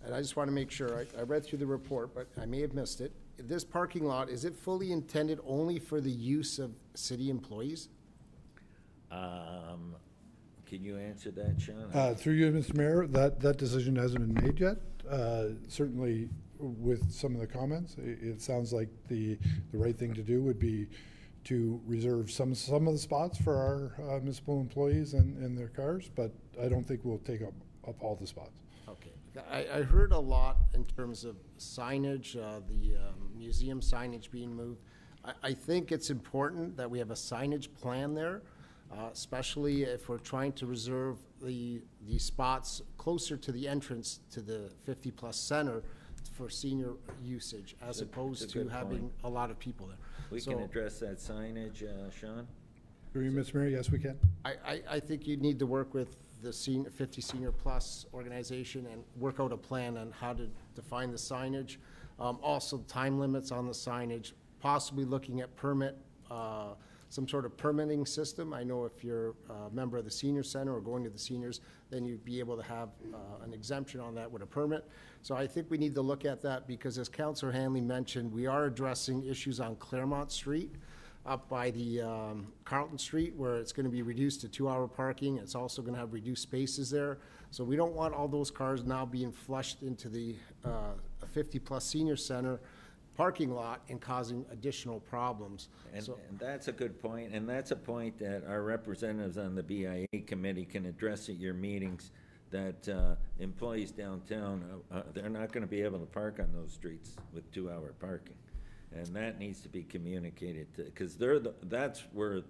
and I just want to make sure, I read through the report, but I may have missed it. This parking lot, is it fully intended only for the use of city employees? Can you answer that, Sean? Through you, Mr. Mayor, that decision hasn't been made yet. Certainly with some of the comments, it sounds like the right thing to do would be to reserve some of the spots for our municipal employees and their cars, but I don't think we'll take up all the spots. Okay. I heard a lot in terms of signage, the museum signage being moved. I think it's important that we have a signage plan there, especially if we're trying to reserve the spots closer to the entrance to the 50-plus center for senior usage, as opposed to having a lot of people there. We can address that signage, Sean. Through you, Mr. Mayor, yes, we can. I think you need to work with the 50 Senior Plus organization and work out a plan on how to define the signage. Also, time limits on the signage, possibly looking at some sort of permitting system. I know if you're a member of the senior center or going to the seniors, then you'd be able to have an exemption on that with a permit. So I think we need to look at that because, as Councillor Hanley mentioned, we are addressing issues on Claremont Street. up by the Carlton Street, where it's going to be reduced to 2-hour parking. It's also going to have reduced spaces there. So we don't want all those cars now being flushed into the 50-plus senior center parking lot and causing additional problems. And that's a good point, and that's a point that our representatives on the BIA committee can address at your meetings, that employees downtown, they're not going to be able to park on those streets with 2-hour parking. And that needs to be communicated, because that's where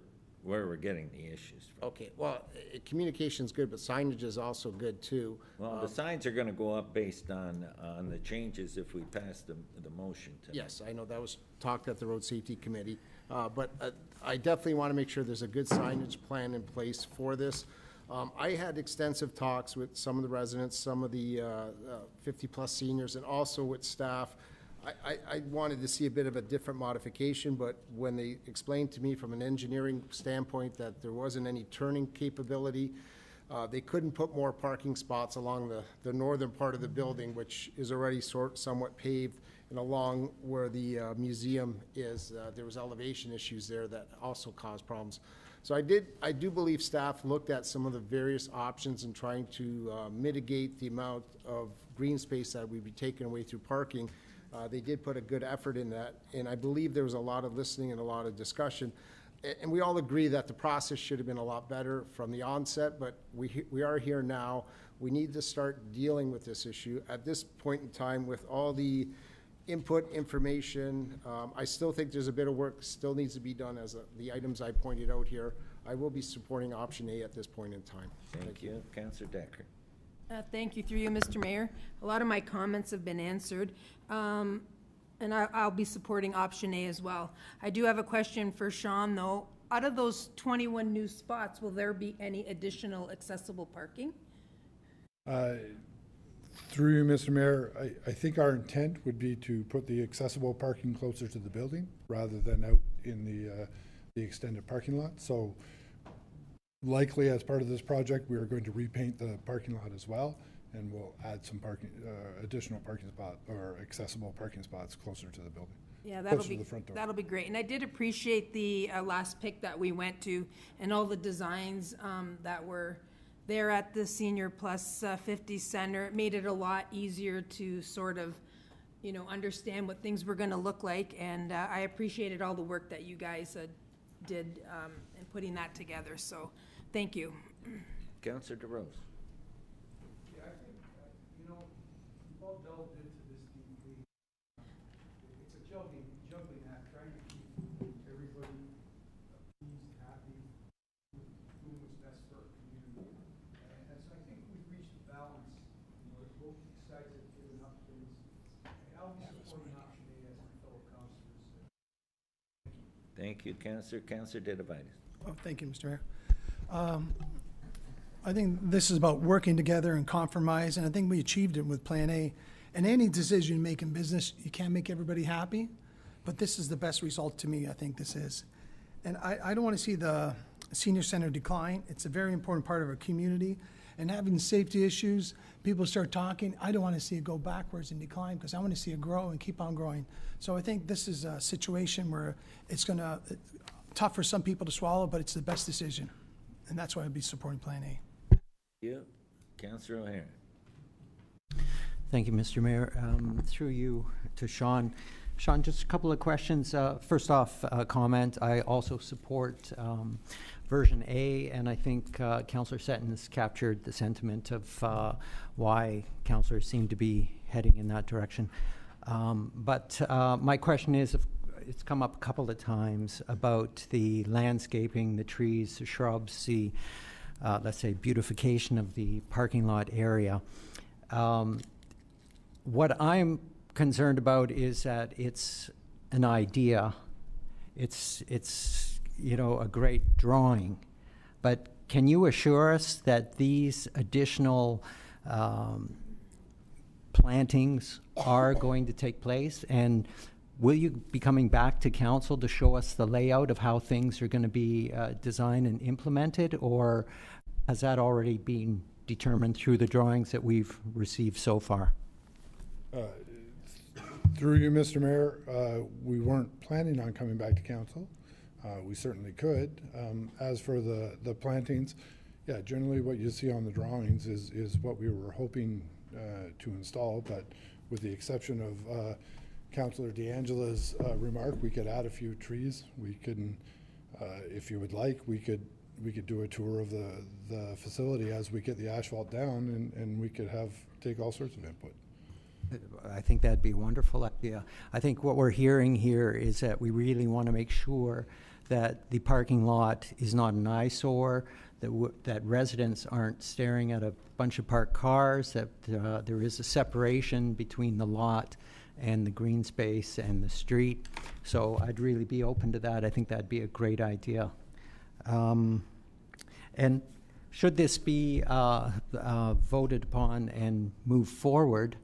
we're getting the issues from. Okay, well, communication's good, but signage is also good too. Well, the signs are gonna go up based on the changes if we pass the motion tonight. Yes, I know that was talked at the Road Safety Committee, but I definitely want to make sure there's a good signage plan in place for this. I had extensive talks with some of the residents, some of the 50-plus seniors, and also with staff. I wanted to see a bit of a different modification, but when they explained to me from an engineering standpoint that there wasn't any turning capability, they couldn't put more parking spots along the northern part of the building, which is already somewhat paved, and along where the museum is. There was elevation issues there that also caused problems. So I do believe staff looked at some of the various options in trying to mitigate the amount of green space that would be taken away through parking. They did put a good effort in that, and I believe there was a lot of listening and a lot of discussion. And we all agree that the process should have been a lot better from the onset, but we are here now. We need to start dealing with this issue. At this point in time, with all the input information, I still think there's a bit of work still needs to be done as the items I pointed out here. I will be supporting option A at this point in time. Thank you. Councillor Decker. Thank you, through you, Mr. Mayor. A lot of my comments have been answered, and I'll be supporting option A as well. I do have a question for Sean, though. Out of those 21 new spots, will there be any additional accessible parking? Through you, Mr. Mayor, I think our intent would be to put the accessible parking closer to the building rather than out in the extended parking lot. So likely as part of this project, we are going to repaint the parking lot as well, and we'll add some parking, additional parking spot or accessible parking spots closer to the building. Yeah, that'll be great. And I did appreciate the last pick that we went to, and all the designs that were there at the Senior Plus 50 Center. It made it a lot easier to sort of, understand what things were going to look like. And I appreciated all the work that you guys did in putting that together. So, thank you. Councillor DeRose. Yeah, I think, we've all delved into this deeply. It's a juggling act, trying to keep everybody pleased, happy, doing what's best for our community. And so I think we've reached a balance, both sides have given up things. And I'll be supporting option A as my fellow councillors. Thank you, Councillor. Councillor Didavitis. Oh, thank you, Mr. Mayor. I think this is about working together and compromise, and I think we achieved it with Plan A. And any decision you make in business, you can't make everybody happy, but this is the best result to me, I think this is. And I don't want to see the senior center decline. It's a very important part of our community. And having safety issues, people start talking, I don't want to see it go backwards and decline, because I want to see it grow and keep on growing. So I think this is a situation where it's tough for some people to swallow, but it's the best decision. And that's why I'd be supporting Plan A. Thank you. Councillor O'Hara. Thank you, Mr. Mayor. Through you to Sean. Sean, just a couple of questions. First off, comment. I also support version A, and I think Councillor Seton's captured the sentiment of why councillors seem to be heading in that direction. But my question is, it's come up a couple of times about the landscaping, the trees, the shrubs, the, let's say, beautification of the parking lot area. What I'm concerned about is that it's an idea. It's a great drawing. But can you assure us that these additional plantings are going to take place? And will you be coming back to council to show us the layout of how things are going to be designed and implemented, or has that already been determined through the drawings that we've received so far? Through you, Mr. Mayor, we weren't planning on coming back to council. we certainly could. As for the plantings, yeah, generally what you see on the drawings is what we were hoping to install, but with the exception of Councillor DeAngela's remark, we could add a few trees. We can, if you would like, we could do a tour of the facility as we get the asphalt down, and we could take all sorts of input. I think that'd be a wonderful idea. I think what we're hearing here is that we really want to make sure that the parking lot is not an eyesore, that residents aren't staring at a bunch of parked cars, that there is a separation between the lot and the green space and the street. So I'd really be open to that. I think that'd be a great idea. And should this be voted upon and move forward,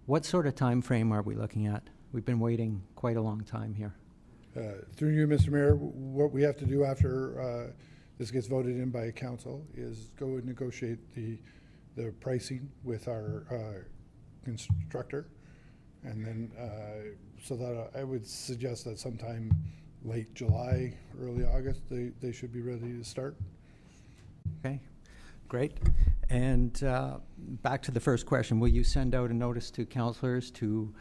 what sort of time frame are we looking at? We've been waiting quite a long time here. Through you, Mr. Mayor, what we have to do after this gets voted in by council is go and negotiate the pricing with our constructor. And then, so that I would suggest that sometime late July, early August, they should be ready to start. Okay, great. And back to the first question, will you send out a notice to councillors to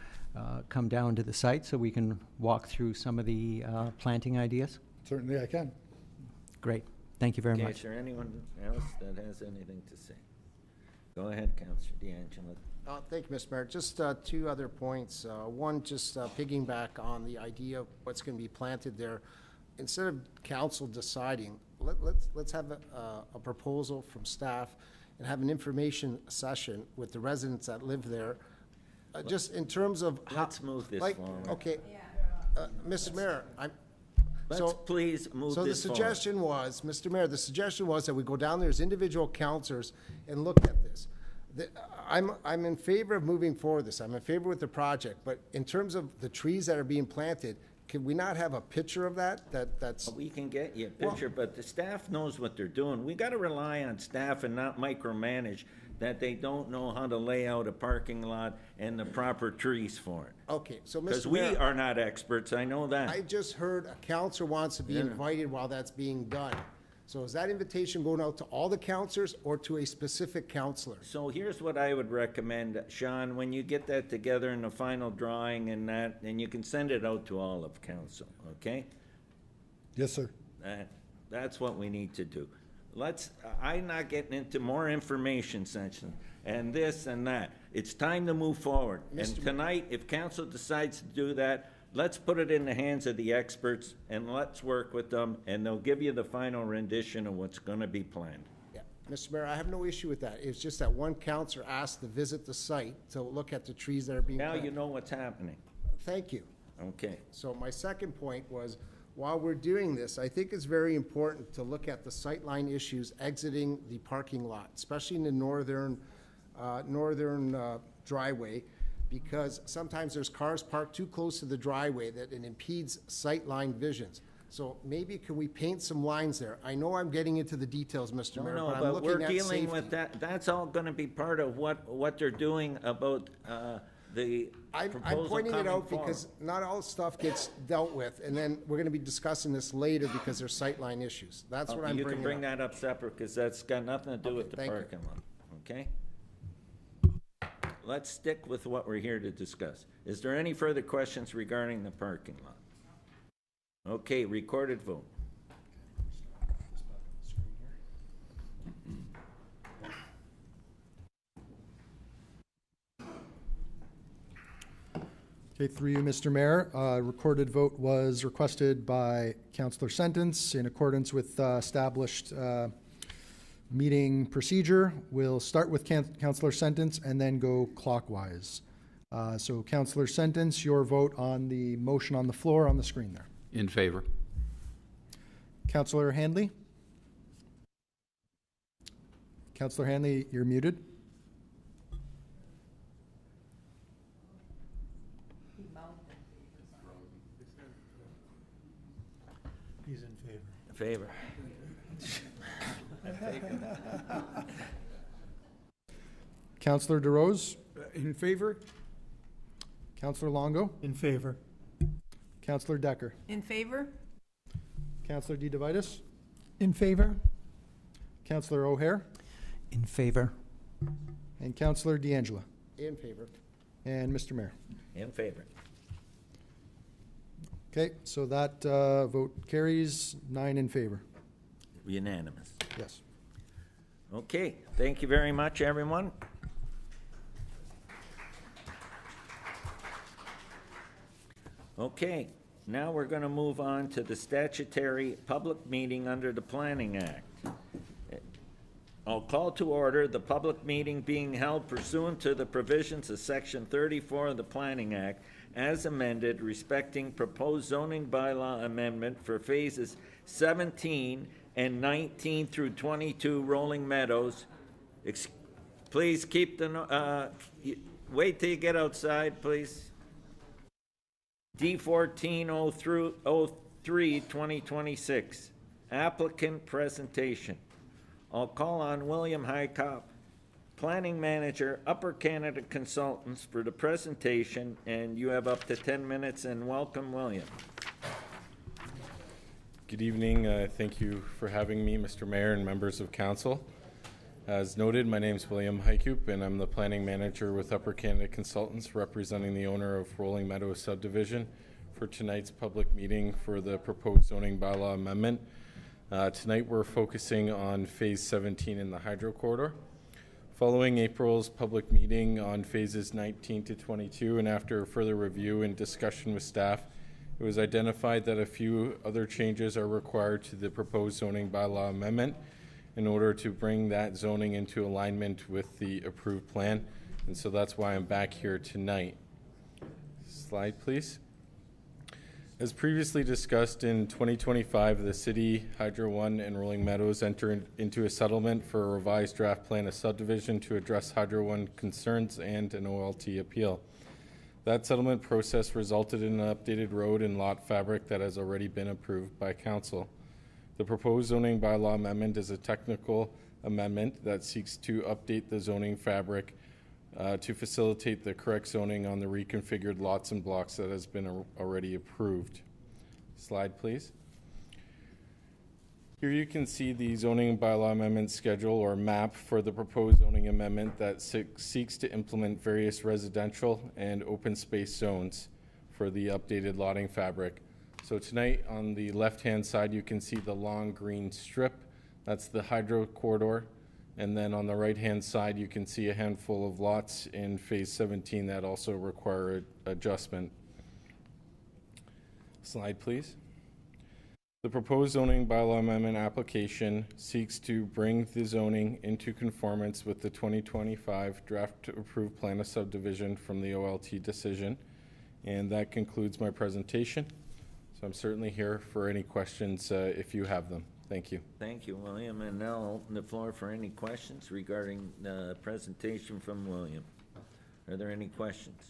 come down to the site so we can walk through some of the planting ideas? Certainly I can. Great. Thank you very much. Is there anyone else that has anything to say? Go ahead, Councillor DeAngelo. Thank you, Mr. Mayor. Just two other points. One, just piggyback on the idea of what's going to be planted there. Instead of council deciding, let's have a proposal from staff and have an information session with the residents that live there. Just in terms of how, let's move this forward. Okay, Mr. Mayor, please move so this the suggestion forward. was, Mr. Mayor, the suggestion was that we go down there as individual councillors and look at this. I'm in favor of moving forward this. I'm in favor with the project, but in terms of the trees that are being planted, can we not have a picture of that? That's we can get you a picture, but the staff knows what they're doing. We got to rely on staff and not micromanage that they don't know how to lay out a parking lot and the proper trees for it. Okay, so Mr. Because Mayor, we are not experts, I know that. I just heard a councillor wants to be invited while that's being done. So is that invitation going out to all the councillors or to a specific councillor? So here's what I would recommend, Sean, when you get that together in the final drawing and that, and you can send it out to all of council, okay? Yes, sir. That's what we need to do. I'm not getting into more information session and this and that. It's time to move forward. And tonight, if council decides to do that, let's put it in the hands of the experts and let's work with them and they'll give you the final rendition of what's going to be planned. Yeah, Mr. Mayor, I have no issue with that. It's just that one councillor asked to visit the site to look at the trees that are being planted. Now you know what's happening. Thank you. Okay. So my second point was, while we're doing this, I think it's very important to look at the sightline issues exiting the parking lot, especially in the northern driveway, because sometimes there's cars parked too close to the driveway that it impedes sightline visions. So maybe can we paint some lines there? I know I'm getting into the details, Mr. Mayor, but I'm looking at safety. We're dealing with that. That's all going to be part of what they're doing about the I'm pointing it out because not all stuff gets dealt with, and then we're going to be discussing this later because there's sightline issues. That's what I'm bringing up. You can bring that up separate because that's got nothing to do with the parking lot, okay? Let's stick with what we're here to discuss. Is there any further questions regarding the parking lot? Okay, recorded vote. Okay, through you, Mr. Mayor. Recorded vote was requested by Councillor Sentence in accordance with established meeting procedure. We'll start with Councillor Sentence and then go clockwise. So Councillor Sentence, your vote on the motion on the floor on the screen there. In favor. Councillor Handley? Councillor Handley, you're muted. He's in favor. Councillor DeRose? In favor? Councillor Longo? In favor. Councillor Decker? In favor? Councillor DeVitis, In favor? Councillor O'Hare, In favor. and Councillor D'Angela. In favor. And Mr. Mayor. In favor. Okay, so that vote carries 9 in favor. Unanimous. Yes. Okay, thank you very much, everyone. Okay, now we're going to move on to the statutory public meeting under the Planning Act. I'll call to order the public meeting being held pursuant to the provisions of Section 34 of the Planning Act as amended respecting proposed zoning bylaw amendment for phases 17 and 19 through 22 Rolling Meadows. Please keep the, wait till you get outside, please. D1403 2026, applicant presentation. I'll call on William Highcop, Planning Manager, Upper Canada Consultants, for the presentation, and you have up to 10 minutes, and welcome, William. Good evening. Thank you for having me, Mr. Mayor and members of council. As noted, my name is William Highcop, and I'm the Planning Manager with Upper Canada Consultants, representing the owner of Rolling Meadows subdivision for tonight's public meeting for the proposed zoning bylaw amendment. Tonight we're focusing on phase 17 in the hydro corridor. Following April's public meeting on phases 19 to 22, and after further review and discussion with staff, it was identified that a few other changes are required to the proposed zoning bylaw amendment in order to bring that zoning into alignment with the approved plan. And so that's why I'm back here tonight. Slide, please. As previously discussed, in 2025, the City, Hydro One, and Rolling Meadows entered into a settlement for a revised draft plan of subdivision to address Hydro One concerns and an OLT appeal. That settlement process resulted in an updated road and lot fabric that has already been approved by Council. The proposed zoning bylaw amendment is a technical amendment that seeks to update the zoning fabric to facilitate the correct zoning on the reconfigured lots and blocks that has been already approved. Slide, please. Here you can see the zoning bylaw amendment schedule or map for the proposed zoning amendment that seeks to implement various residential and open space zones for the updated lotting fabric. So tonight on the left-hand side, you can see the long green strip. That's the hydro corridor. And then on the right-hand side, you can see a handful of lots in phase 17 that also require adjustment. Slide, please. The proposed zoning bylaw amendment application seeks to bring the zoning into conformance with the 2025 draft approved plan of subdivision from the OLT decision. And that concludes my presentation. So I'm certainly here for any questions if you have them. Thank you. Thank you, William. And now I'll open the floor for any questions regarding the presentation from William. Are there any questions?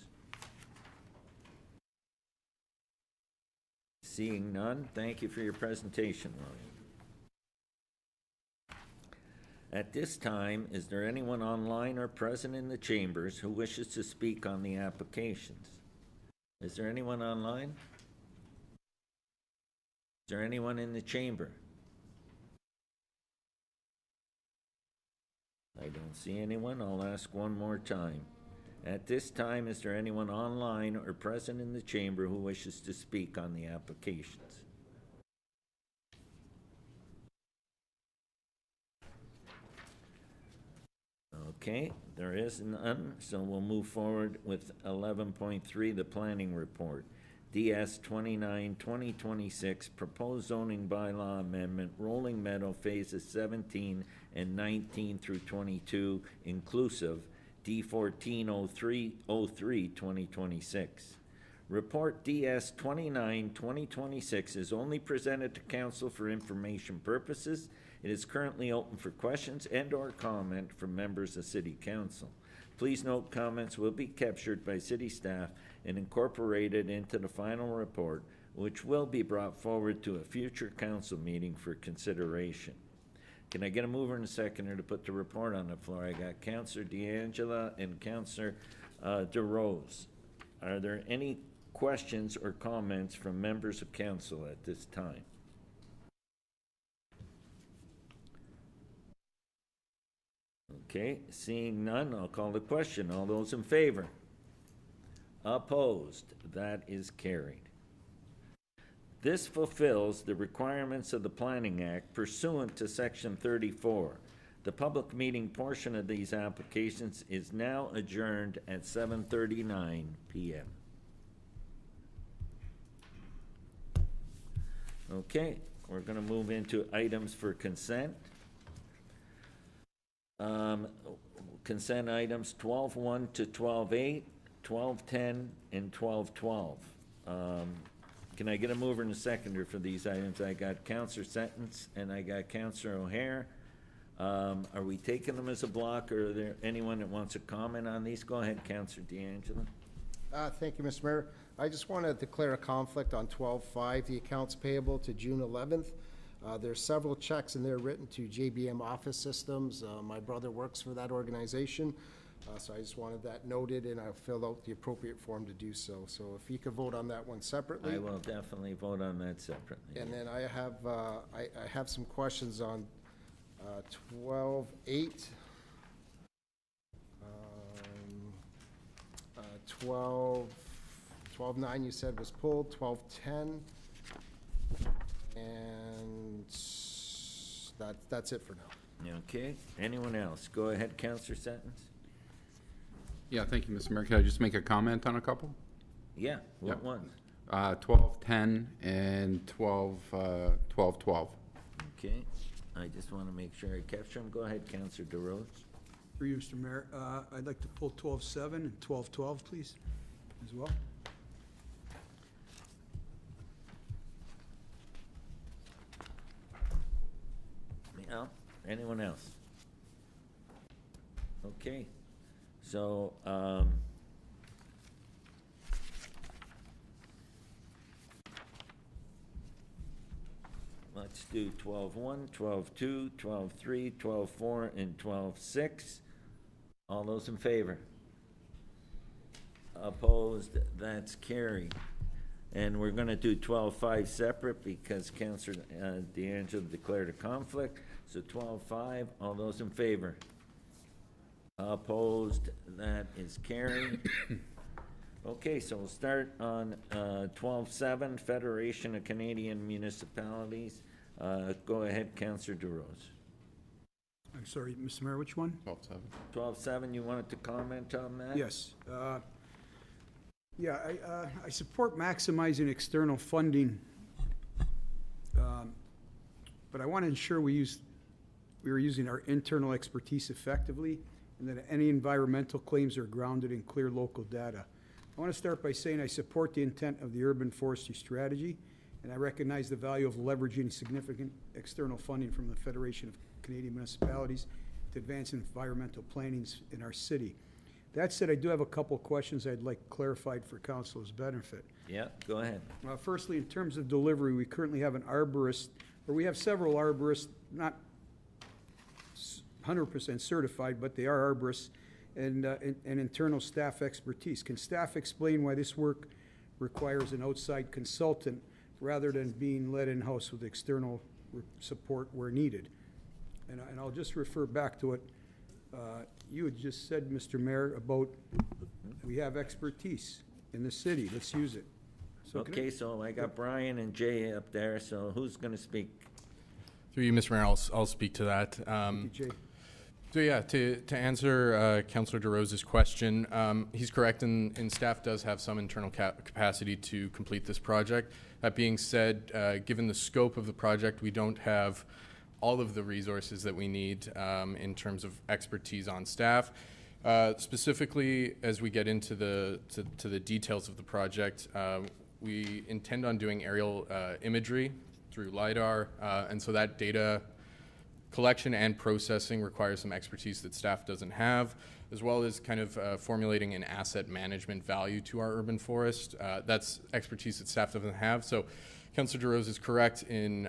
Seeing none, thank you for your presentation, William. At this time, is there anyone online or present in the chambers who wishes to speak on the applications? Is there anyone online? Is there anyone in the chamber? I don't see anyone. I'll ask one more time. At this time, is there anyone online or present in the chamber who wishes to speak on the applications? Okay, there is none, so we'll move forward with 11.3, the planning report. DS 29-2026, proposed zoning bylaw amendment, Rolling Meadow phases 17 and 19 through 22 inclusive, D1403-2026. Report DS 29-2026 is only presented to council for information purposes. It is currently open for questions and or comment from members of City Council. Please note comments will be captured by city staff and incorporated into the final report, which will be brought forward to a future council meeting for consideration. Can I get a mover and a seconder to put the report on the floor? I got Councillor D'Angela and Councillor DeRose. Are there any questions or comments from members of council at this time? Okay, seeing none, I'll call the question. All those in favor? Opposed? That is carried. This fulfills the requirements of the Planning Act pursuant to Section 34. The public meeting portion of these applications is now adjourned at 7:39 p.m. Okay, we're going to move into items for consent. Consent items 12.1 to 12.8, 12.10, and 12.12. Can I get a mover and a seconder for these items? I got Councillor Sentence and I got Councillor O'Hare. Are we taking them as a block, or are there anyone that wants to comment on these? Go ahead, Councillor D'Angelo. Thank you, Mr. Mayor. I just want to declare a conflict on 12.5, the accounts payable to June 11th. There's several checks in there written to JBM Office Systems. My brother works for that organization, so I just wanted that noted, and I filled out the appropriate form to do so. So if you could vote on that one separately. I will definitely vote on that separately. And then I have some questions on 12.8. 12.9 you said was pulled, 12.10, and that's it for now. Okay, anyone else? Go ahead, Councillor Sentence. Yeah, thank you, Mr. Mayor. Can I just make a comment on a couple? Yeah, what Yep. ones? 12.10 and 12.12. Okay, I just want to make sure I capture them. Go ahead, Councillor DeRose. For you, Mr. Mayor, I'd like to pull 12.7 and 12.12, please, as well. Yeah, anyone else? Okay, so, let's do 12.1, 12.2, 12.3, 12.4, and 12.6. All those in favor? Opposed? That's carried. And we're gonna do 12.5 separate because Councillor D'Angelo declared a conflict. So 12.5, all those in favor? Opposed? That is carried. Okay, so we'll start on 12.7, Federation of Canadian Municipalities. Go ahead, Councillor DeRose. I'm sorry, Mr. Mayor, which one? 12.7. 12.7, you wanted to comment on that? Yes. Yeah, I support maximizing external funding, but I want to ensure we are using our internal expertise effectively, and that any environmental claims are grounded in clear local data. I want to start by saying I support the intent of the urban forestry strategy, and I recognize the value of leveraging significant external funding from the Federation of Canadian Municipalities to advance environmental planning in our city. That said, I do have a couple of questions I'd like clarified for council's benefit. Yeah, go ahead. Firstly, in terms of delivery, we currently have an arborist, or we have several arborists, not 100% certified, but they are arborists, and internal staff expertise. Can staff explain why this work requires an outside consultant rather than being led in-house with external support where needed? And I'll just refer back to it. You had just said, Mr. Mayor, about we have expertise in the city. Let's use it. So Okay, so I got Brian and Jay up there, so who's going to speak? Through you, Mr. Mayor, I'll speak to that. Thank you, Jay. So yeah, to answer Councillor DeRose's question, he's correct, and staff does have some internal capacity to complete this project. That being said, given the scope of the project, we don't have all of the resources that we need in terms of expertise on staff. Specifically, as we get into the details of the project, we intend on doing aerial imagery through LiDAR, and so that data collection and processing requires some expertise that staff doesn't have, as well as kind of formulating an asset management value to our urban forest. That's expertise that staff doesn't have. So Councillor DeRose is correct in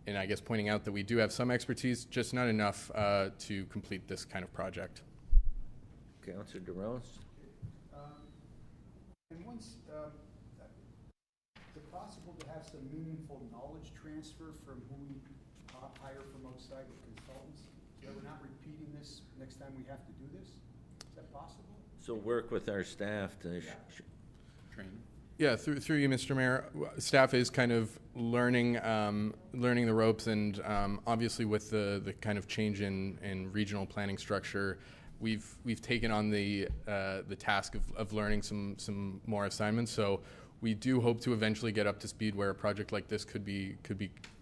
I guess pointing out that we do have some expertise, just not enough to complete this kind of project. Councillor DeRose? And once, is it possible to have some meaningful knowledge transfer from who we hire from outside the consultants, so that we're not repeating this next time we have to do this? Is that possible? So work with our staff to Train. Yeah, through you, Mr. Mayor, staff is kind of learning learning the ropes, and obviously with the kind of change in regional planning structure, we've taken on the task of learning some more assignments. So we do hope to eventually get up to speed where a project like this could be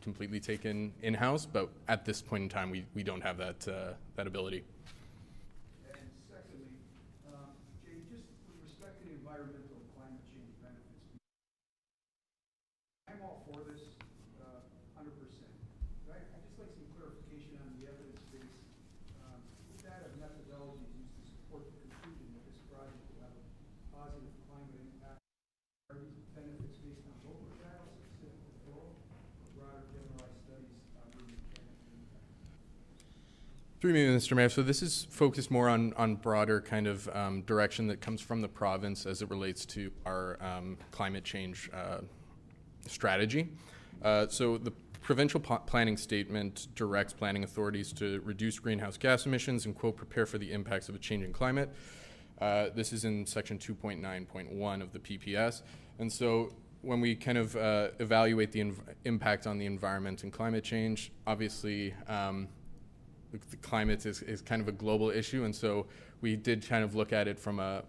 completely taken in-house, but at this point in time, we don't have that ability. And secondly, Jay, just with respect to the environmental and climate change benefits, I'm all for this, 100%. But I'd just like some clarification on the evidence base. What data methodologies used to support the conclusion that this project will have a positive climate impact? Are these benefits based on local data, specific to Thorold, or broader generalized studies on urban climate impact? Through me, Mr. Mayor, so this is focused more on broader kind of direction that comes from the province as it relates to our climate change strategy. So the provincial planning statement directs planning authorities to reduce greenhouse gas emissions and, quote, prepare for the impacts of a changing climate. This is in section 2.9.1 of the PPS. And so when we kind of evaluate the impact on the environment and climate change, obviously the climate is kind of a global issue, and so we did kind of look at it from a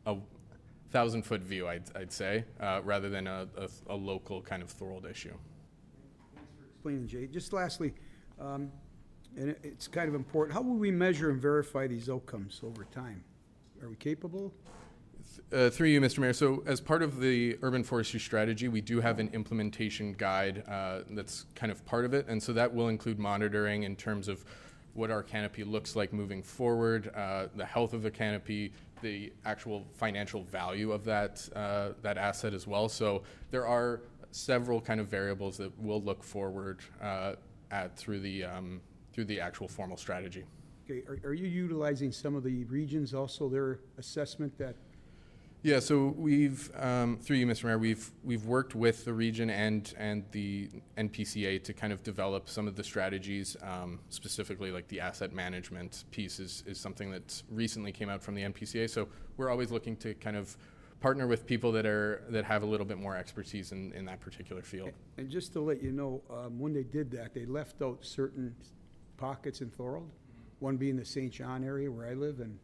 1,000-foot view, I'd say, rather than a local kind of Thorold issue. Thanks for explaining, Jay. Just lastly, and it's kind of important, how will we measure and verify these outcomes over time? Are we capable? Through you, Mr. Mayor. So as part of the urban forestry strategy, we do have an implementation guide that's kind of part of it. And so that will include monitoring in terms of what our canopy looks like moving forward, the health of the canopy, the actual financial value of that asset as well. So there are several kind of variables that we'll look forward at through the actual formal strategy. Okay, are you utilizing some of the regions also, their assessment that? Yeah, so we've, through you, Mr. Mayor, we've worked with the region and the NPCA to kind of develop some of the strategies, specifically like the asset management piece is something that recently came out from the NPCA. So we're always looking to kind of partner with people that have a little bit more expertise in that particular field. And just to let you know, when they did that, they left out certain pockets in Thorold, one being the St. John area where I live, and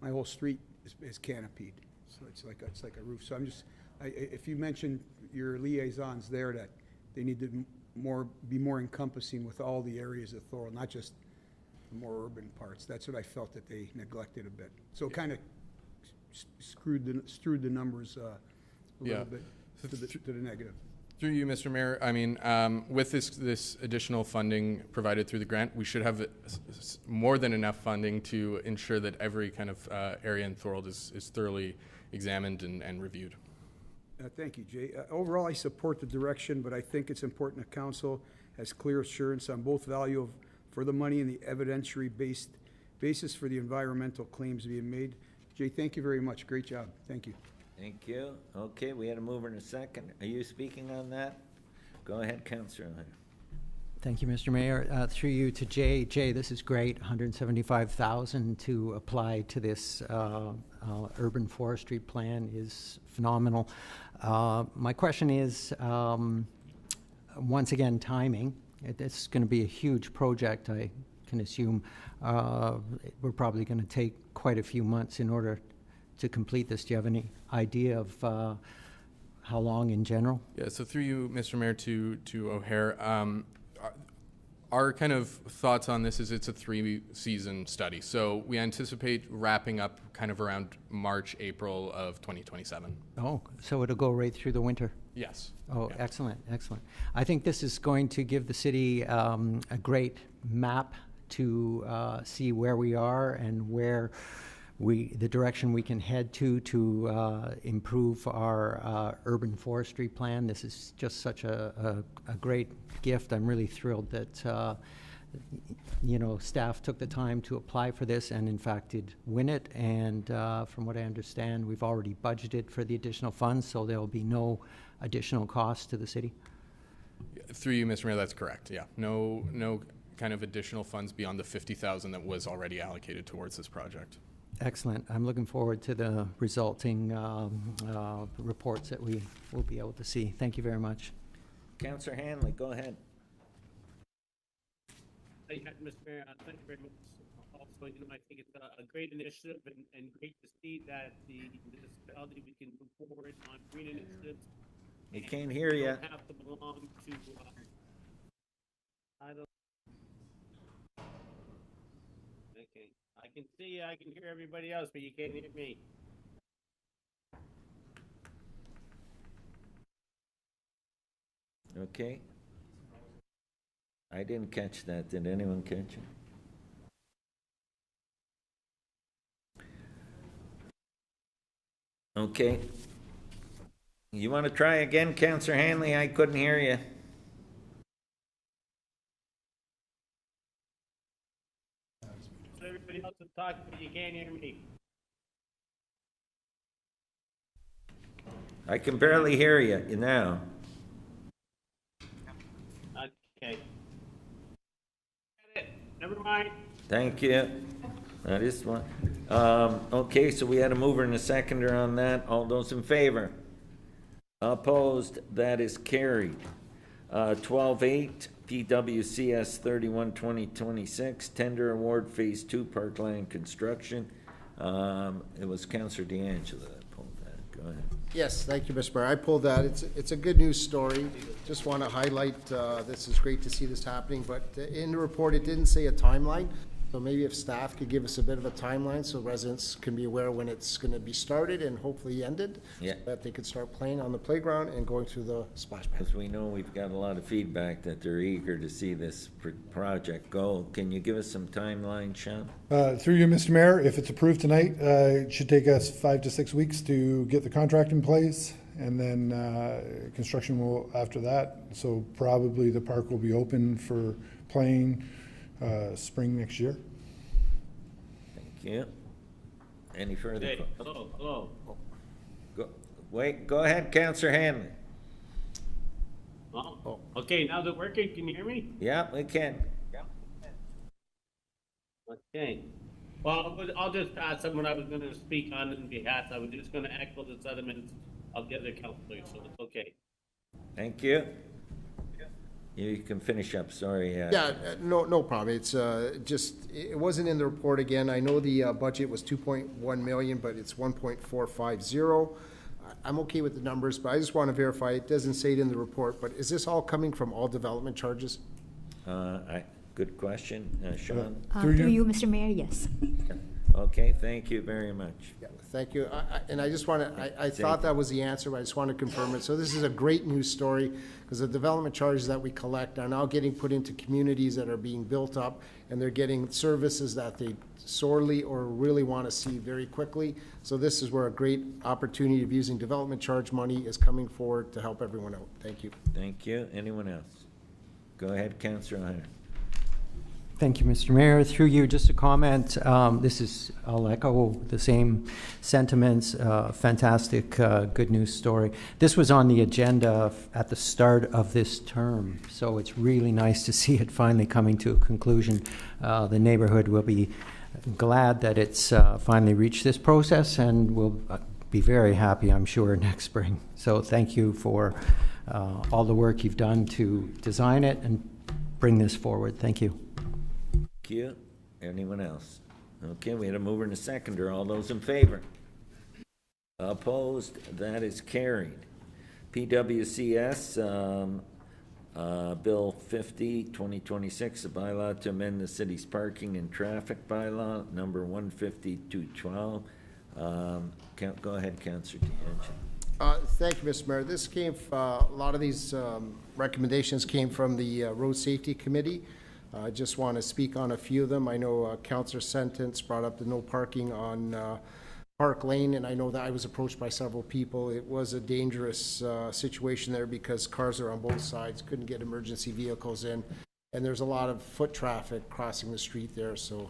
my whole street is canopied. So it's like a roof. So I'm just, if you mentioned your liaisons there that they need to be more encompassing with all the areas of Thorold, not just the more urban parts. That's what I felt that they neglected a bit. So it kind of strewed the numbers a little bit to the negative. Through you, Mr. Mayor, I mean, with this additional funding provided through the grant, we should have more than enough funding to ensure that every kind of area in Thorold is thoroughly examined and reviewed. Thank you, Jay. Overall, I support the direction, but I think it's important that council has clear assurance on both value for the money and the evidentiary basis for the environmental claims being made. Jay, thank you very much. Great job. Thank you. Thank you. Okay, we had a mover in a second. Are you speaking on that? Go ahead, Councillor. Thank you, Mr. Mayor. Through you to Jay. Jay, this is great. $175,000 to apply to this urban forestry plan is phenomenal. My question is, once again, timing. It's going to be a huge project, I can assume. We're probably going to take quite a few months in order to complete this. Do you have any idea of how long in general? Yeah, so through you, Mr. Mayor, to O'Hare, our kind of thoughts on this is it's a 3-season study. So we anticipate wrapping up kind of around March, April of 2027. Oh, so it'll go right through the winter? Yes. Oh, yeah. Excellent, excellent. I think this is going to give the city a great map to see where we are and where the direction we can head to improve our urban forestry plan. This is just such a great gift. I'm really thrilled that staff took the time to apply for this and in fact did win it. And from what I understand, we've already budgeted for the additional funds, so there will be no additional cost to the city. Through you, Mr. Mayor, that's correct. Yeah, no kind of additional funds beyond the 50,000 that was already allocated towards this project. Excellent. I'm looking forward to the resulting reports that we will be able to see. Thank you very much. Councillor Hanley, go ahead. Thank you, Mr. Mayor. Thank you very much. Also, I think it's a great initiative and great to see that the municipality, we can move forward on green initiatives. We can't hear you. Don't have to belong to, I don't. Okay, I can see, I can hear everybody else, but you can't hear me. Okay. I didn't catch that. Did anyone catch it? Okay. You want to try again, Councillor Hanley? I couldn't hear you. So everybody else is talking, but you can't hear me. I can barely hear you now. Okay. Never mind. Thank you. That is one. Okay, so we had a mover and a seconder on that. All those in favor? Opposed? That is carried. 12-8, PWCS 31-2026, tender award phase 2 parkland construction. It was Councillor D'Angelo that pulled that. Go ahead. Yes, thank you, Mr. Mayor. I pulled that. It's a good news story. Just want to highlight, this is great to see this happening, but in the report, it didn't say a timeline. So maybe if staff could give us a bit of a timeline so residents can be aware when it's going to be started and hopefully ended. Yeah. So that they could start playing on the playground and going through the splash pad. Because we know we've got a lot of feedback that they're eager to see this project go. Can you give us some timeline, Sean? Through you, Mr. Mayor, if it's approved tonight, it should take us 5 to 6 weeks to get the contract in place, and then construction will after that. So probably the park will be open for playing spring next year. Thank you. Any further? Hey, hello. Go ahead, Councillor Hanley. Oh, okay, now that working, can you hear me? Yeah, we can. Okay. Well, I'll just pass on what I was going to speak on in behalf. I was just going to echo the sentiments of the other councilors, so it's okay. Thank you. You can finish up, sorry. Yeah, no problem. It's it wasn't in the report again. I know the budget was 2.1 million, but it's 1.450. I'm okay with the numbers, but I just want to verify, it doesn't say it in the report, but is this all coming from all development charges? Good question. Sean? Through you, Mr. Mayor, yes. Okay, thank you very much. Yeah, thank you. And I just want to, I thought that was the answer, but I just want to confirm it. So this is a great news story, because the development charges that we collect are now getting put into communities that are being built up, and they're getting services that they sorely or really want to see very quickly. So this is where a great opportunity of using development charge money is coming forward to help everyone out. Thank you. Thank you. Anyone else? Go ahead, Councillor O'Hara. Thank you, Mr. Mayor. Through you, just a comment. I'll echo the same sentiments. Fantastic, good news story. This was on the agenda at the start of this term, so it's really nice to see it finally coming to a conclusion. The neighborhood will be glad that it's finally reached this process, and will be very happy, I'm sure, next spring. So thank you for all the work you've done to design it and bring this forward. Thank you. Thank you. Anyone else? Okay, we had a mover and a seconder. All those in favor? Opposed? That is carried. PWCS, Bill 50, 2026, a bylaw to amend the city's parking and traffic bylaw, number 15212. Go ahead, Councillor D'Angelo. Thank you, Mr. Mayor. This came, a lot of these recommendations came from the Road Safety Committee. I just want to speak on a few of them. I know Councillor Sentence brought up the no parking on Park Lane, and I know that I was approached by several people. It was a dangerous situation there because cars are on both sides, couldn't get emergency vehicles in, and there's a lot of foot traffic crossing the street there. So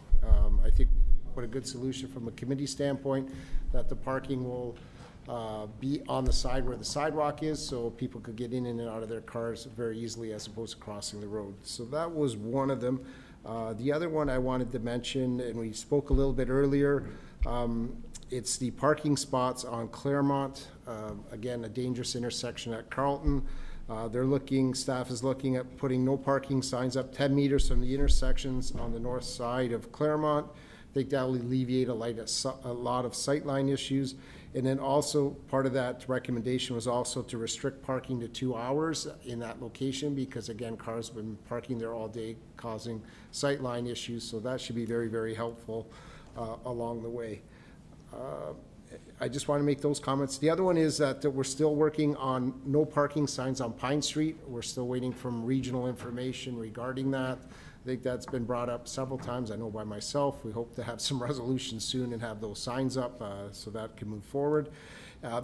I think what a good solution from a committee standpoint, that the parking will be on the side where the sidewalk is, so people could get in and out of their cars very easily as opposed to crossing the road. So that was one of them. The other one I wanted to mention, and we spoke a little bit earlier, it's the parking spots on Claremont. Again, a dangerous intersection at Carlton. Staff is looking at putting no parking signs up 10 meters from the intersections on the north side of Claremont. I think that will alleviate a lot of sightline issues. And then also part of that recommendation was also to restrict parking to 2 hours in that location, because again, cars have been parking there all day causing sightline issues. So that should be very, very helpful along the way. I just want to make those comments. The other one is that we're still working on no parking signs on Pine Street. We're still waiting from regional information regarding that. I think that's been brought up several times, I know by myself. We hope to have some resolution soon and have those signs up so that can move forward.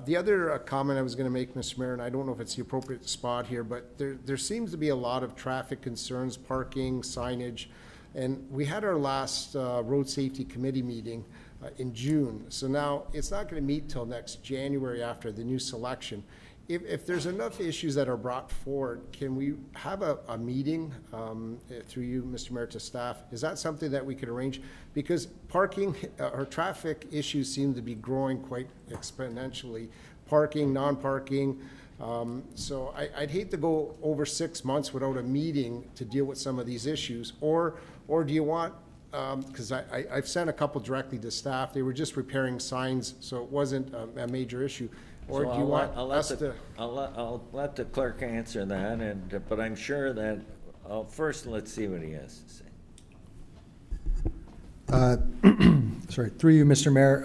The other comment I was going to make, Mr. Mayor, and I don't know if it's the appropriate spot here, but there seems to be a lot of traffic concerns, parking, signage, and we had our last road safety committee meeting in June. So now it's not going to meet till next January after the new selection. If there's enough issues that are brought forward, can we have a meeting through you, Mr. Mayor, to staff? Is that something that we could arrange? Because parking or traffic issues seem to be growing quite exponentially. Parking, non-parking. So I'd hate to go over 6 months without a meeting to deal with some of these issues. Or do you want, because I've sent a couple directly to staff. They were just repairing signs, so it wasn't a major issue. Or So do you want us to? I'll let the clerk answer that, but I'm sure that, first, let's see what he has to say. Sorry, through you, Mr. Mayor,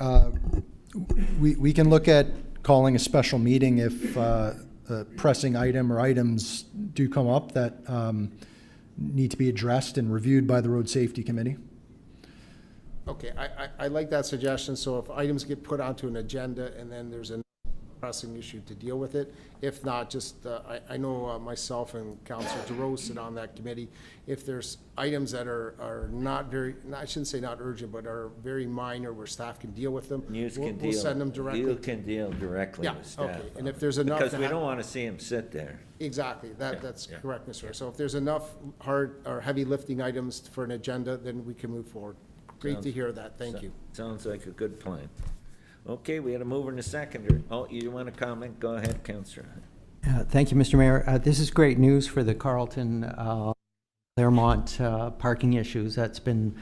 we can look at calling a special meeting if a pressing item or items do come up that need to be addressed and reviewed by the Road Safety Committee. Okay, I like that suggestion. So if items get put onto an agenda and then there's a pressing issue to deal with it. If not, just I know myself and Councillor DeRose sit on that committee. If there's items that are not very, I shouldn't say not urgent, but are very minor where staff can deal with them, we'll send them directly. You can deal directly Yeah, with staff. okay. And if there's enough, because we don't want to see him sit there. Exactly. That's correct, Mr. Mayor. So if there's enough hard or heavy lifting items for an agenda, then we can move forward. Great to hear that. Thank you. Sounds like a good plan. Okay, we had a mover and a seconder. Oh, you want to comment? Go ahead, Councillor. Thank you, Mr. Mayor. This is great news for the Carlton Claremont parking issues. That's been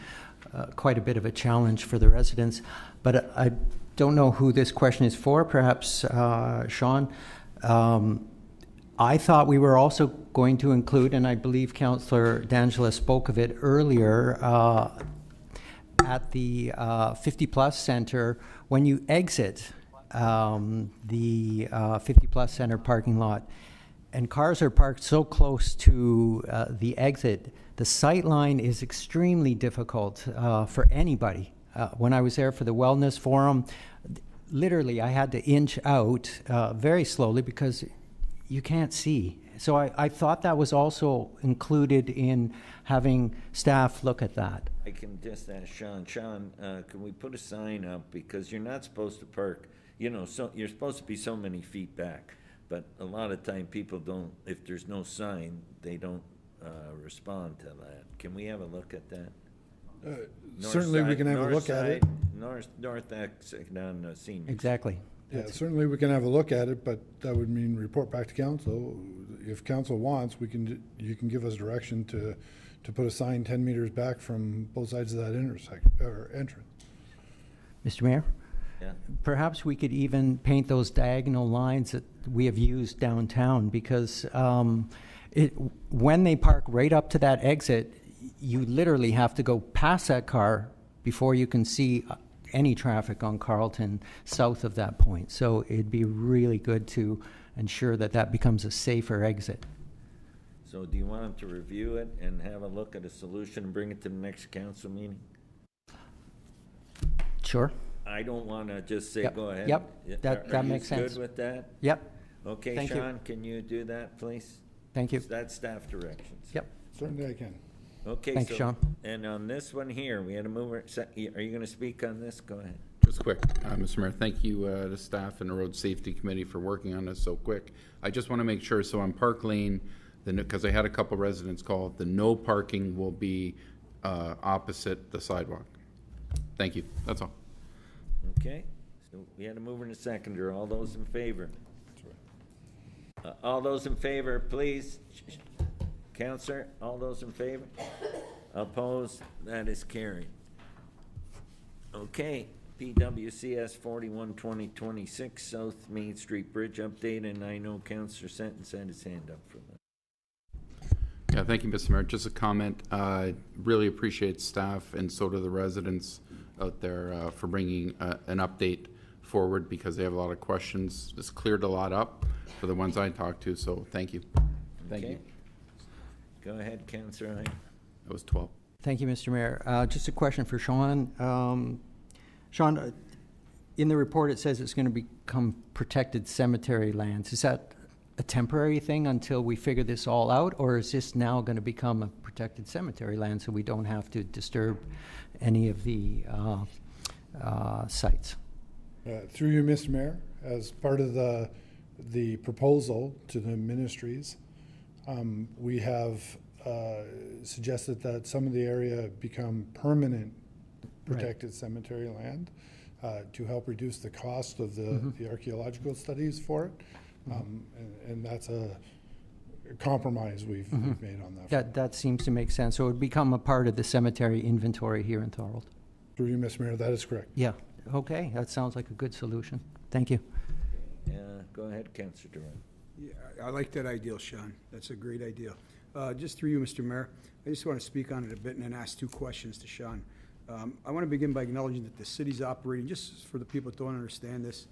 quite a bit of a challenge for the residents. But I don't know who this question is for. Perhaps Sean. I thought we were also going to include, and I believe Councillor D'Angela spoke of it earlier, at the 50 Plus Center, when you exit the 50 Plus Center parking lot, and cars are parked so close to the exit, the sight line is extremely difficult for anybody. When I was there for the Wellness Forum, literally I had to inch out very slowly because you can't see. So I thought that was also included in having staff look at that. I can just ask Sean. Sean, can we put a sign up, because you're not supposed to park, so you're supposed to be so many feet back, but a lot of time people don't, if there's no sign, they don't respond to that. Can we have a look at that? Certainly we can have a look at it. North exit on Senior. Exactly. Yeah, certainly we can have a look at it, but that would mean report back to council. If council wants, you can give us direction to put a sign 10 meters back from both sides of that intersection or entrance. Mr. Mayor? Yeah. Perhaps we could even paint those diagonal lines that we have used downtown, because when they park right up to that exit, you literally have to go past that car before you can see any traffic on Carlton south of that point. So it'd be really good to ensure that that becomes a safer exit. So do you want them to review it and have a look at a solution and bring it to the next council meeting? Sure. I don't want to just say, Yep. go ahead. Yep. That makes sense. Are you good with that? Yep. Okay, Thank you. Sean, can you do that, please? Thank you. That's staff directions. Yep. Certainly I can. Okay, Thanks, so, Sean. and on this one here, we had a mover. Are you going to speak on this? Go ahead. Just quick, Mr. Mayor, thank you to staff and the Road Safety Committee for working on this so quick. I just want to make sure, so on Park Lane, because I had a couple residents call, the no parking will be opposite the sidewalk. Thank you, that's all. Okay, so we had a mover and a seconder. All those in favor? All those in favor, please. Counselor, all those in favor? Opposed? That is carried. Okay, PWCS 41-2026 South Main Street Bridge update, and I know Counselor Sentence had his hand up for that. Yeah, thank you, Mr. Mayor. Just a comment. Really appreciate staff and so do the residents out there for bringing an update forward because they have a lot of questions. This cleared a lot up for the ones I talked to, so thank you. Thank you. Go ahead, Counselor. That was 12. Thank you, Mr. Mayor. Just a question for Sean. Sean, in the report it says it's going to become protected cemetery lands. Is that a temporary thing until we figure this all out, or is this now going to become a protected cemetery land so we don't have to disturb any of the sites? Through you, Mr. Mayor, as part of the proposal to the ministries, we have suggested that some of the area become permanent protected cemetery land to help reduce the cost of the archaeological studies for it. And that's a compromise we've made on that. That seems to make sense. So it would become a part of the cemetery inventory here in Thorold. Through you, Mr. Mayor, that is correct. Yeah. Okay. That sounds like a good solution. Thank you. Go ahead, Councillor Durant. Yeah, I like that idea, Sean. That's a great idea. Just through you, Mr. Mayor, I just want to speak on it a bit and then ask two questions to Sean. I want to begin by acknowledging that the city's operating, just for the people that don't understand this,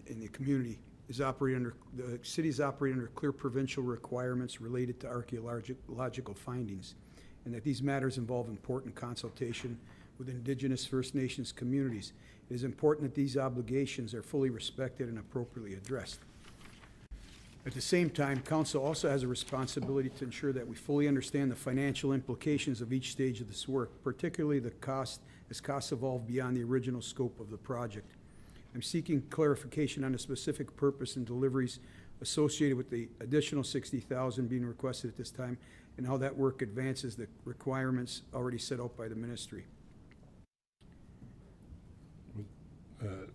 in the community, the city is operating under clear provincial requirements related to archaeological findings, and that these matters involve important consultation with Indigenous First Nations communities. It is important that these obligations are fully respected and appropriately addressed. At the same time, Council also has a responsibility to ensure that we fully understand the financial implications of each stage of this work, particularly the cost, as costs evolve beyond the original scope of the project. I'm seeking clarification on the specific purpose and deliveries associated with the additional $60,000 being requested at this time, and how that work advances the requirements already set out by the ministry.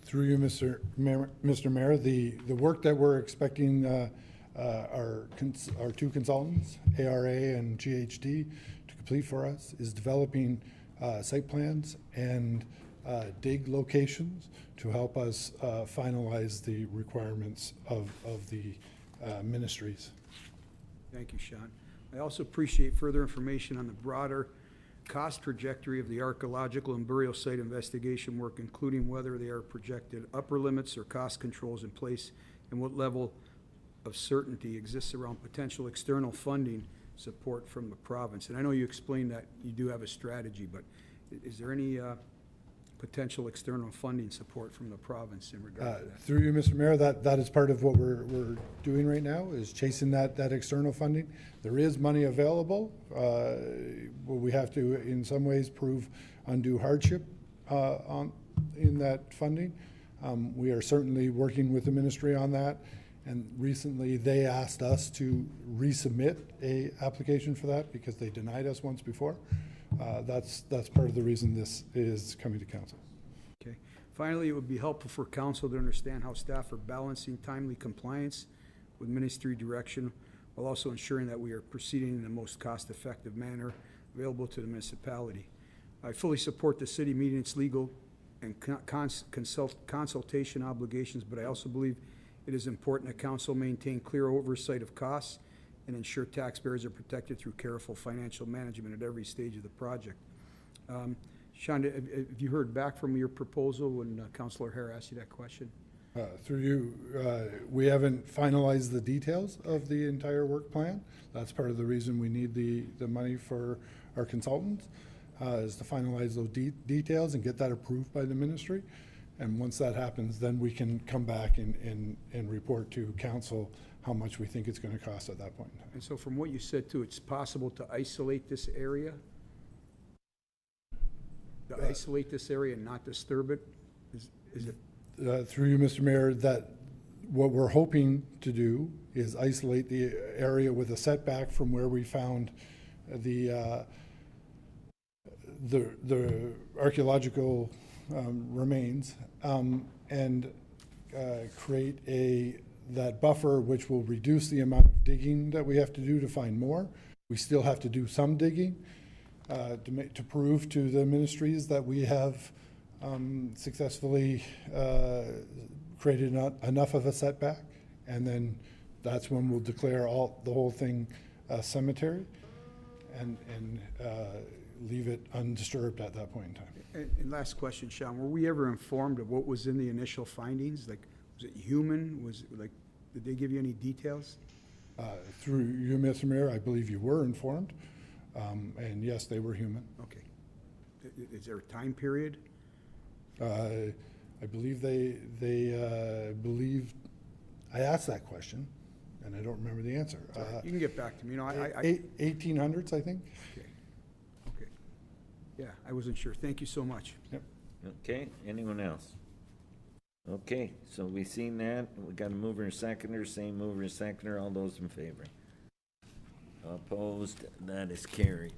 Through you, Mr. Mayor, the work that we're expecting our two consultants, ARA and GHD, to complete for us is developing site plans and dig locations to help us finalize the requirements of the ministries. Thank you, Sean. I also appreciate further information on the broader cost trajectory of the archaeological and burial site investigation work, including whether they are projected upper limits or cost controls in place, and what level of certainty exists around potential external funding support from the province. And I know you explained that you do have a strategy, but is there any potential external funding support from the province in regard to that? Through you, Mr. Mayor, that is part of what we're doing right now, is chasing that external funding. There is money available. We have to, in some ways, prove undue hardship in that funding. We are certainly working with the ministry on that, and recently they asked us to resubmit a application for that because they denied us once before. That's part of the reason this is coming to council. Okay. Finally, it would be helpful for council to understand how staff are balancing timely compliance with ministry direction while also ensuring that we are proceeding in the most cost-effective manner available to the municipality. I fully support the city meeting its legal and consultation obligations, but I also believe it is important that council maintain clear oversight of costs and ensure taxpayers are protected through careful financial management at every stage of the project. Sean, have you heard back from your proposal when Councillor Hare asked you that question? Through you, we haven't finalized the details of the entire work plan. That's part of the reason we need the money for our consultants, is to finalize those details and get that approved by the ministry. And once that happens, then we can come back and report to council how much we think it's going to cost at that point in time. And so from what you said too, it's possible to isolate this area? To isolate this area and not disturb it? Is it? Through you, Mr. Mayor, that what we're hoping to do is isolate the area with a setback from where we found the archaeological remains, and create that buffer which will reduce the amount of digging that we have to do to find more. We still have to do some digging to prove to the ministries that we have successfully created enough of a setback, and then that's when we'll declare the whole thing cemetery and leave it undisturbed at that point in time. And last question, Sean, were we ever informed of what was in the initial findings? Like, was it human? Was it like, did they give you any details? Through you, Mr. Mayor, I believe you were informed, and yes, they were human. Okay. Is there a time period? I believe they believed, I asked that question, and I don't remember the answer. You can get back to me. You know, 1800s, I think. Okay. Okay. Yeah, I wasn't sure. Thank you so much. Yep. Okay, anyone else? Okay, so we've seen that. We got a mover and seconder, same mover and seconder. All those in favor? Opposed? That is carried.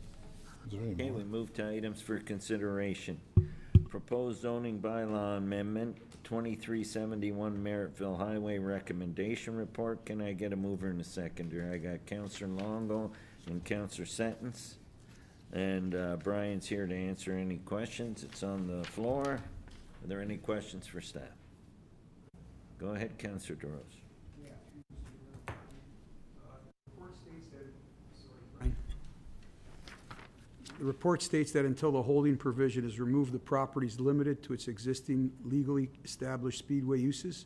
Okay, we move to items for consideration. Proposed zoning bylaw amendment, 2371 Merrittville Highway recommendation report. Can I get a mover and a seconder? I got Councillor Longo and Councillor Sentence. And Brian's here to answer any questions. It's on the floor. Are there any questions for staff? Go ahead, Councillor DeRose. The report states that until the holding provision is removed, the property is limited to its existing legally established speedway uses.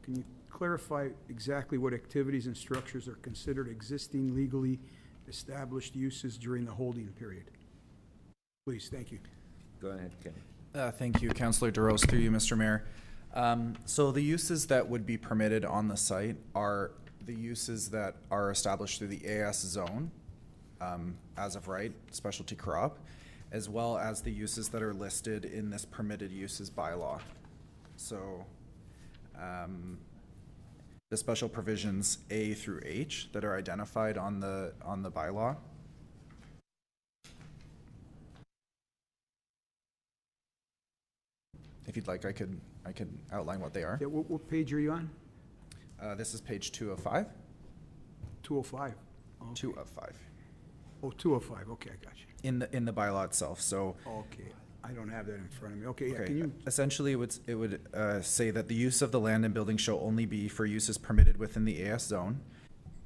Can you clarify exactly what activities and structures are considered existing legally established uses during the holding period? Please, thank you. Go ahead, Ken. Thank you, Councillor DeRose, through you, Mr. Mayor. So the uses that would be permitted on the site are the uses that are established through the AS zone, as of right, specialty crop, as well as the uses that are listed in this permitted uses bylaw. So the special provisions A through H that are identified on the bylaw. If you'd like, I could outline what they are. Yeah, what page are you on? This is page 205. 205. Okay. 205. Oh, 205. Okay, I got you. In the bylaw itself. So. Okay, I don't have that in front of me. Okay, yeah, Okay. can you? Essentially, it would say that the use of the land and building shall only be for uses permitted within the AS zone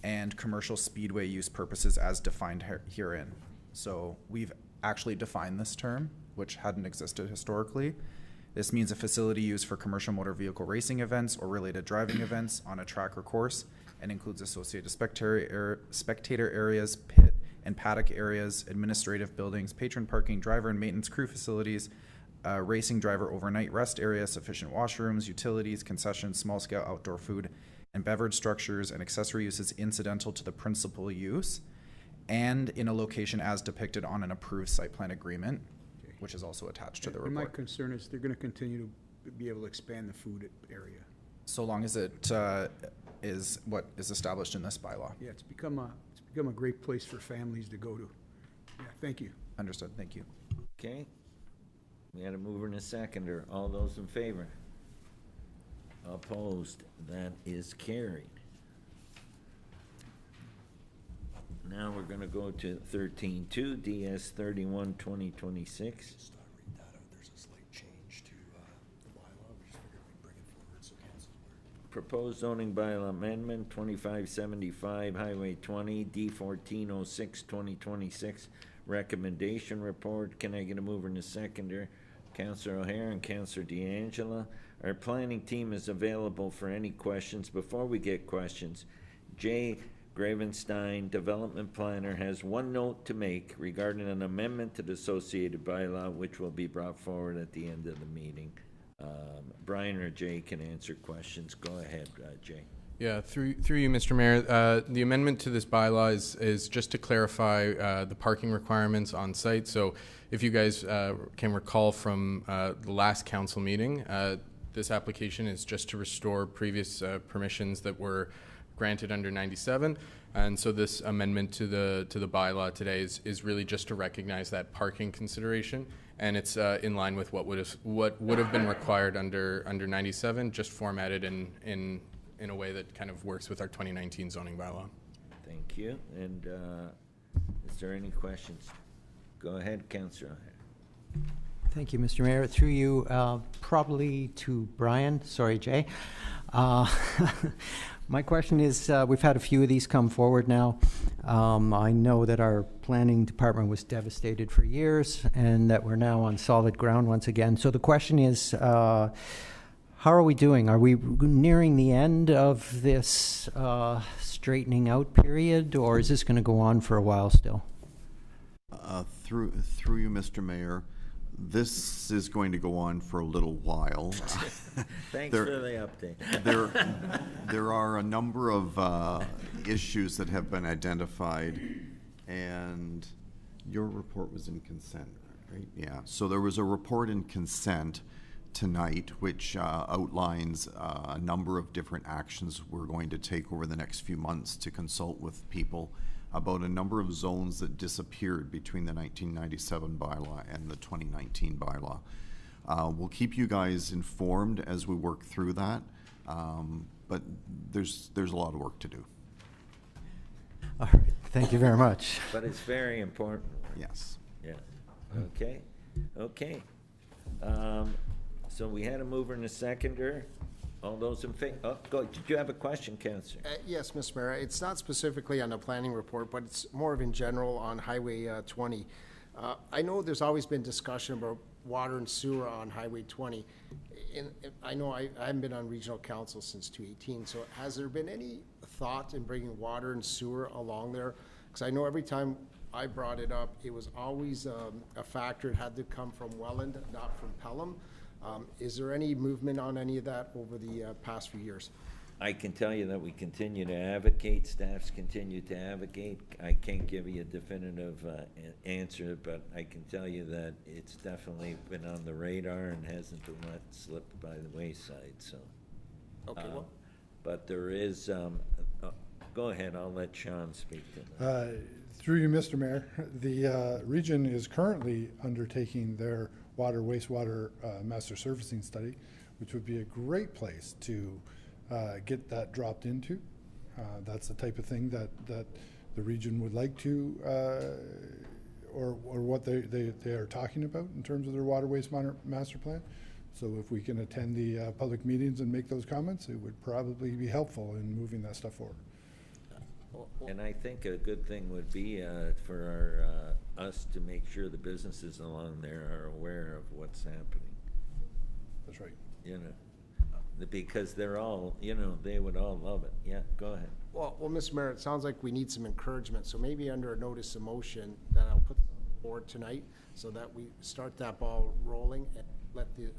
and commercial speedway use purposes as defined herein. So we've actually defined this term, which hadn't existed historically. This means a facility used for commercial motor vehicle racing events or related driving events on a track or course, and includes associated spectator areas, pit and paddock areas, administrative buildings, patron parking, driver and maintenance crew facilities, racing driver overnight rest area, sufficient washrooms, utilities, concessions, small-scale outdoor food and beverage structures, and accessory uses incidental to the principal use, and in a location as depicted on an approved site plan agreement, which is also attached to the report. My concern is they're going to continue to be able to expand the food area. So long as it is what is established in this bylaw. Yeah, it's become a great place for families to go to. Yeah, thank you. Understood. Thank you. Okay. We had a mover and a seconder. All those in favor? Opposed? That is carried. Now we're going to go to 13.2 DS 31 2026. Just read that out. There's a slight change to the bylaw. We just figured we'd bring it forward so council's aware. Proposed zoning bylaw amendment 2575 Highway 20 D1406 2026 recommendation report. Can I get a mover and a seconder? Councillor O'Hare and Councillor D'Angela. Our planning team is available for any questions. Before we get questions, Jay Gravenstein, development planner, has one note to make regarding an amendment to the associated bylaw, which will be brought forward at the end of the meeting. Brian or Jay can answer questions. Go ahead, Jay. Yeah, through you, Mr. Mayor, the amendment to this bylaw is just to clarify the parking requirements on site. So if you guys can recall from the last council meeting, this application is just to restore previous permissions that were granted under 97. And so this amendment to the bylaw today is really just to recognize that parking consideration, and it's in line with what would have been required under 97, just formatted in a way that kind of works with our 2019 zoning bylaw. Thank you. And is there any questions? Go ahead, Councillor. Thank you, Mr. Mayor. Through you, probably to Brian. Sorry, Jay. My question is, we've had a few of these come forward now. I know that our planning department was devastated for years and that we're now on solid ground once again. So the question is, how are we doing? Are we nearing the end of this straightening out period, or is this going to go on for a while still? Through you, Mr. Mayor, this is going to go on for a little while. Thanks for the update. There are a number of issues that have been identified, and your report was in consent, right? Yeah. So there was a report in consent tonight which outlines a number of different actions we're going to take over the next few months to consult with people about a number of zones that disappeared between the 1997 bylaw and the 2019 bylaw. We'll keep you guys informed as we work through that, but there's a lot of work to do. All right, thank you very much. But it's very important. Yes. Yeah. Okay. Okay. So we had a mover and a seconder. All those in favor? Oh, go. Did you have a question, Councillor? Yes, Mr. Mayor. It's not specifically on the planning report, but it's more of in general on Highway 20. I know there's always been discussion about water and sewer on Highway 20. I know I haven't been on regional council since 2018, so has there been any thought in bringing water and sewer along there? Because I know every time I brought it up, it was always a factor. It had to come from Welland, not from Pelham. Is there any movement on any of that over the past few years? I can tell you that we continue to advocate, staffs continue to advocate. I can't give you a definitive answer, but I can tell you that it's definitely been on the radar and hasn't been let slip by the wayside, so. Okay, well. But there is, go ahead, I'll let Sean speak to that. Through you, Mr. Mayor, the region is currently undertaking their water wastewater master servicing study, which would be a great place to get that dropped into. That's the type of thing that the region would like to, or what they are talking about in terms of their water waste master plan. So if we can attend the public meetings and make those comments, it would probably be helpful in moving that stuff forward. And I think a good thing would be for us to make sure the businesses along there are aware of what's happening. That's right. You know, because they're all, you know, they would all love it. Yeah, go ahead. Well, Mr. Mayor, it sounds like we need some encouragement. So maybe under a notice of motion that I'll put forward tonight so that we start that ball rolling and let the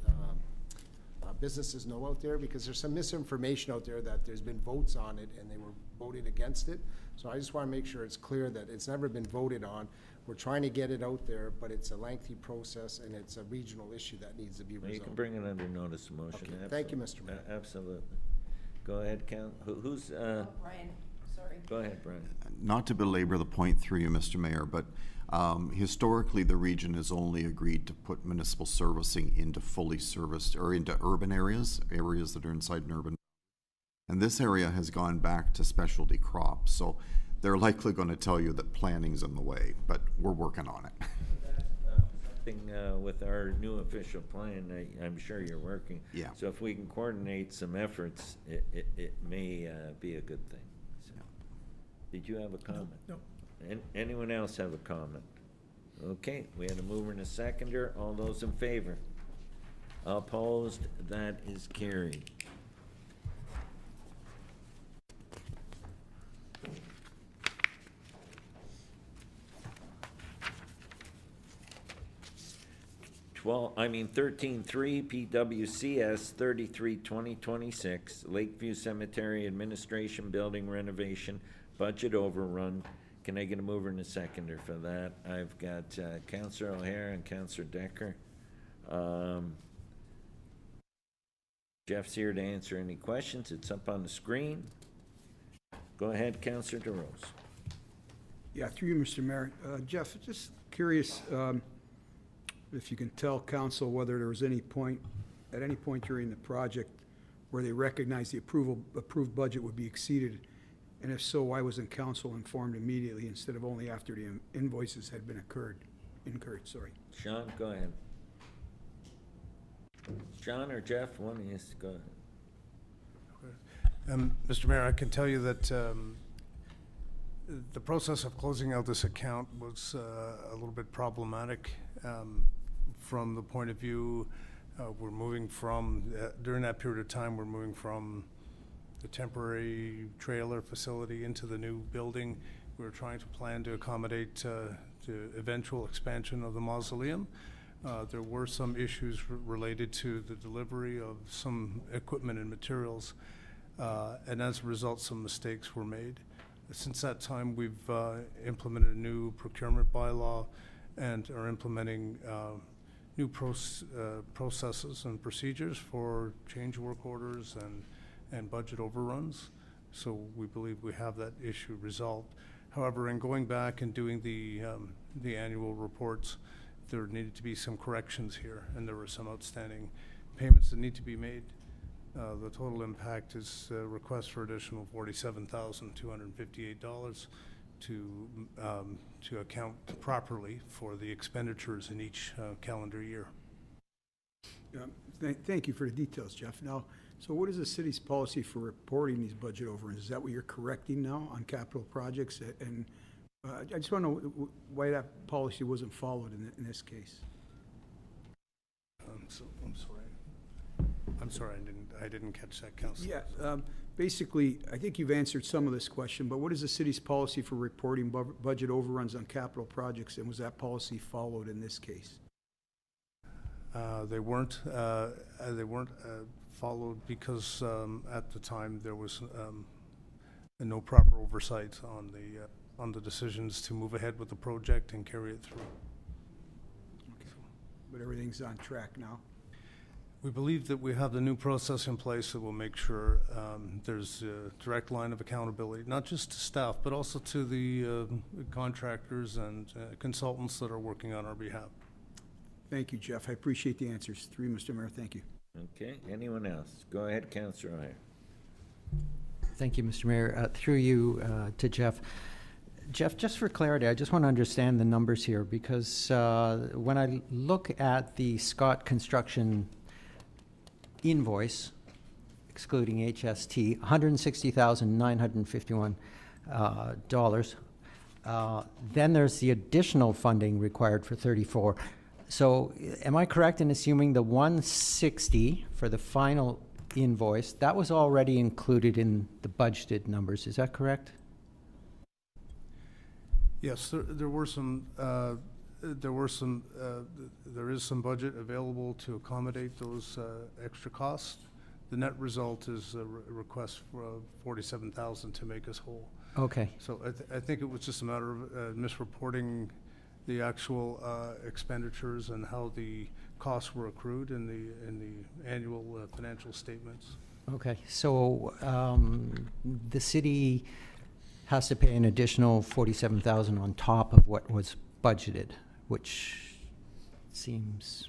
businesses know out there, because there's some misinformation out there that there's been votes on it and they were voted against it. So I just want to make sure it's clear that it's never been voted on. We're trying to get it out there, but it's a lengthy process and it's a regional issue that needs to be resolved. You can bring it under notice of motion. Okay. Thank you, Mr. Mayor. Absolutely. Go ahead, Count. Who's? Brian, sorry. Go ahead, Brian. Not to belabor the point through you, Mr. Mayor, but historically the region has only agreed to put municipal servicing into fully serviced or into urban areas that are inside an urban. And this area has gone back to specialty crops. So they're likely going to tell you that planning's in the way, but we're working on it. Something with our new official plan, I'm sure you're working. Yeah. So if we can coordinate some efforts, it may be a good thing. So. Yeah. Did you have a comment? No. Anyone else have a comment? Okay, we had a mover and a seconder. All those in favor? Opposed? That is carried. 13.3 PWCS 33-2026, Lakeview Cemetery Administration Building Renovation Budget Overrun. Can I get a mover and a seconder for that? I've got Councillor O'Hare and Councillor Decker. Jeff's here to answer any questions. It's up on the screen. Go ahead, Councillor DeRose. Yeah, through you, Mr. Mayor. Jeff, just curious if you can tell council whether there was any point, at any point during the project, where they recognized the approved budget would be exceeded, and if so, why wasn't council informed immediately instead of only after the invoices had been incurred? Sorry. Sean, go ahead. Sean or Jeff, one of you, go ahead. Mr. Mayor, I can tell you that the process of closing out this account was a little bit problematic from the point of view we're moving from, during that period of time, we're moving from the temporary trailer facility into the new building. We were trying to plan to accommodate the eventual expansion of the mausoleum. There were some issues related to the delivery of some equipment and materials, and as a result, some mistakes were made. Since that time, we've implemented a new procurement bylaw and are implementing new processes and procedures for change work orders and budget overruns. So we believe we have that issue resolved. However, in going back and doing the annual reports, there needed to be some corrections here, and there were some outstanding payments that need to be made. The total impact is a request for additional $47,258 to account properly for the expenditures in each calendar year. Thank you for the details, Jeff. Now, so what is the city's policy for reporting these budget overruns? Is that what you're correcting now on capital projects? And I just want to know why that policy wasn't followed in this case. I'm sorry, I didn't catch that, Councilor. Yeah, basically, I think you've answered some of this question, but what is the city's policy for reporting budget overruns on capital projects, and was that policy followed in this case? They weren't followed because at the time there was no proper oversight on the decisions to move ahead with the project and carry it through. Okay, but everything's on track now. We believe that we have the new process in place that will make sure there's a direct line of accountability, not just to staff, but also to the contractors and consultants that are working on our behalf. Thank you, Jeff. I appreciate the answers. Through you, Mr. Mayor. Thank you. Okay, anyone else? Go ahead, Councillor O'Hare. Thank you, Mr. Mayor. Through you to Jeff. Jeff, just for clarity, I just want to understand the numbers here, because when I look at the Scott Construction invoice, excluding HST, $160,951. Then there's the additional funding required for 34. So am I correct in assuming the 160 for the final invoice, that was already included in the budgeted numbers? Is that correct? Yes, there is some budget available to accommodate those extra costs. The net result is a request for $47,000 to make us whole. Okay. So I think it was just a matter of misreporting the actual expenditures and how the costs were accrued in the annual financial statements. Okay, so the city has to pay an additional $47,000 on top of what was budgeted, which seems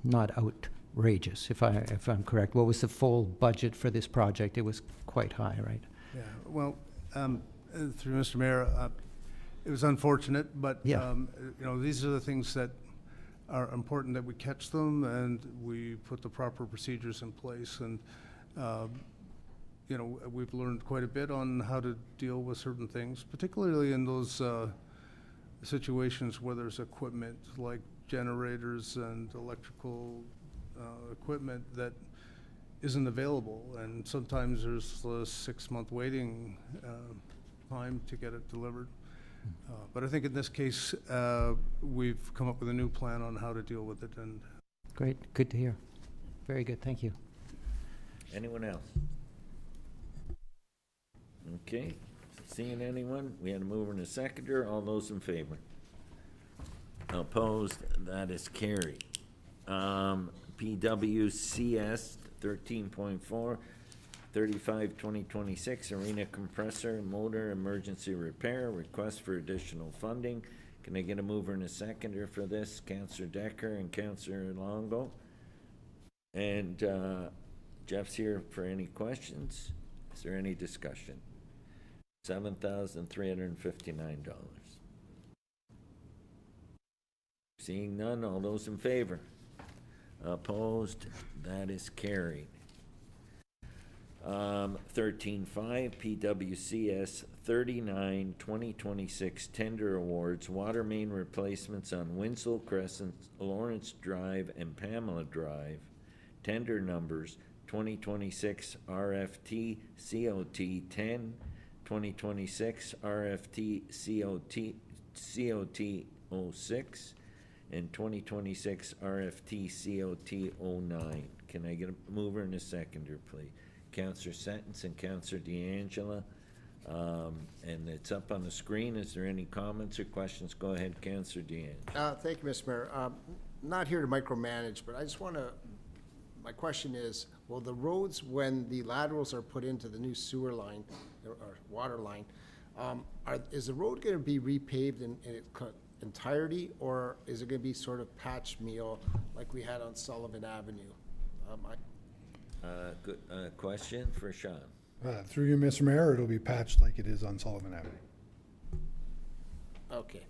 not outrageous, if I'm correct. What was the full budget for this project? It was quite high, right? Yeah. Well, through Mr. Mayor, it was unfortunate, but yeah. These are the things that are important that we catch them and we put the proper procedures in place. And we've learned quite a bit on how to deal with certain things, particularly in those situations where there's equipment like generators and electrical equipment that isn't available, and sometimes there's a 6-month waiting time to get it delivered. But I think in this case, we've come up with a new plan on how to deal with it, and Great, good to hear. Very good, thank you. Anyone else? Okay, seeing anyone? We had a mover and a seconder. All those in favor? Opposed? That is carried. PWCS 13.4, 35-2026, arena compressor motor emergency repair, request for additional funding. Can I get a mover and a seconder for this? Councillor Decker and Councillor Longo. And Jeff's here for any questions. Is there any discussion? $7,359. Seeing none, all those in favor? Opposed? That is carried. 13.5, PWCS 39, 2026 tender awards, water main replacements on Winslow Crescent, Lawrence Drive, and Pamela Drive. Tender numbers 2026 RFT COT 10, 2026 RFT COT 06, and 2026 RFT COT 09. Can I get a mover and a seconder, please? Councillor Sentence and Councillor D'Angela. And it's up on the screen. Is there any comments or questions? Go ahead, Councillor D'Angela. Thank you, Mr. Mayor. Not here to micromanage, but I just want to, my question is, will the roads, when the laterals are put into the new sewer line or water line, is the road going to be repaved in its entirety, or is it going to be sort of patch meal like we had on Sullivan Avenue? Good question for Sean. Through you, Mr. Mayor, it'll be patched like it is on Sullivan Avenue. Okay.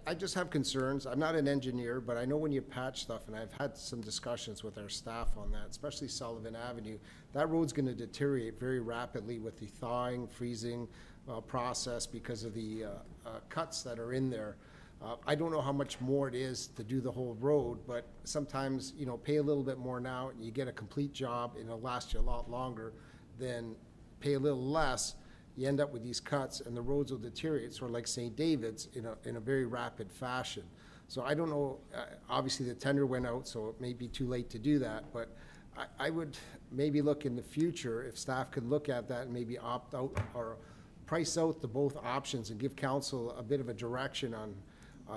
I just have concerns. I'm not an engineer, but I know when you patch stuff, and I've had some discussions with our staff on that, especially Sullivan Avenue, that road's going to deteriorate very rapidly with the thawing, freezing process because of the cuts that are in there. I don't know how much more it is to do the whole road, but sometimes, you know, pay a little bit more now and you get a complete job and it'll last you a lot longer than pay a little less. You end up with these cuts and the roads will deteriorate, sort of like St. David's in a very rapid fashion. So I don't know, obviously the tender went out, so it may be too late to do that, but I would maybe look in the future if staff could look at that and maybe opt out or price out the both options and give council a bit of a direction on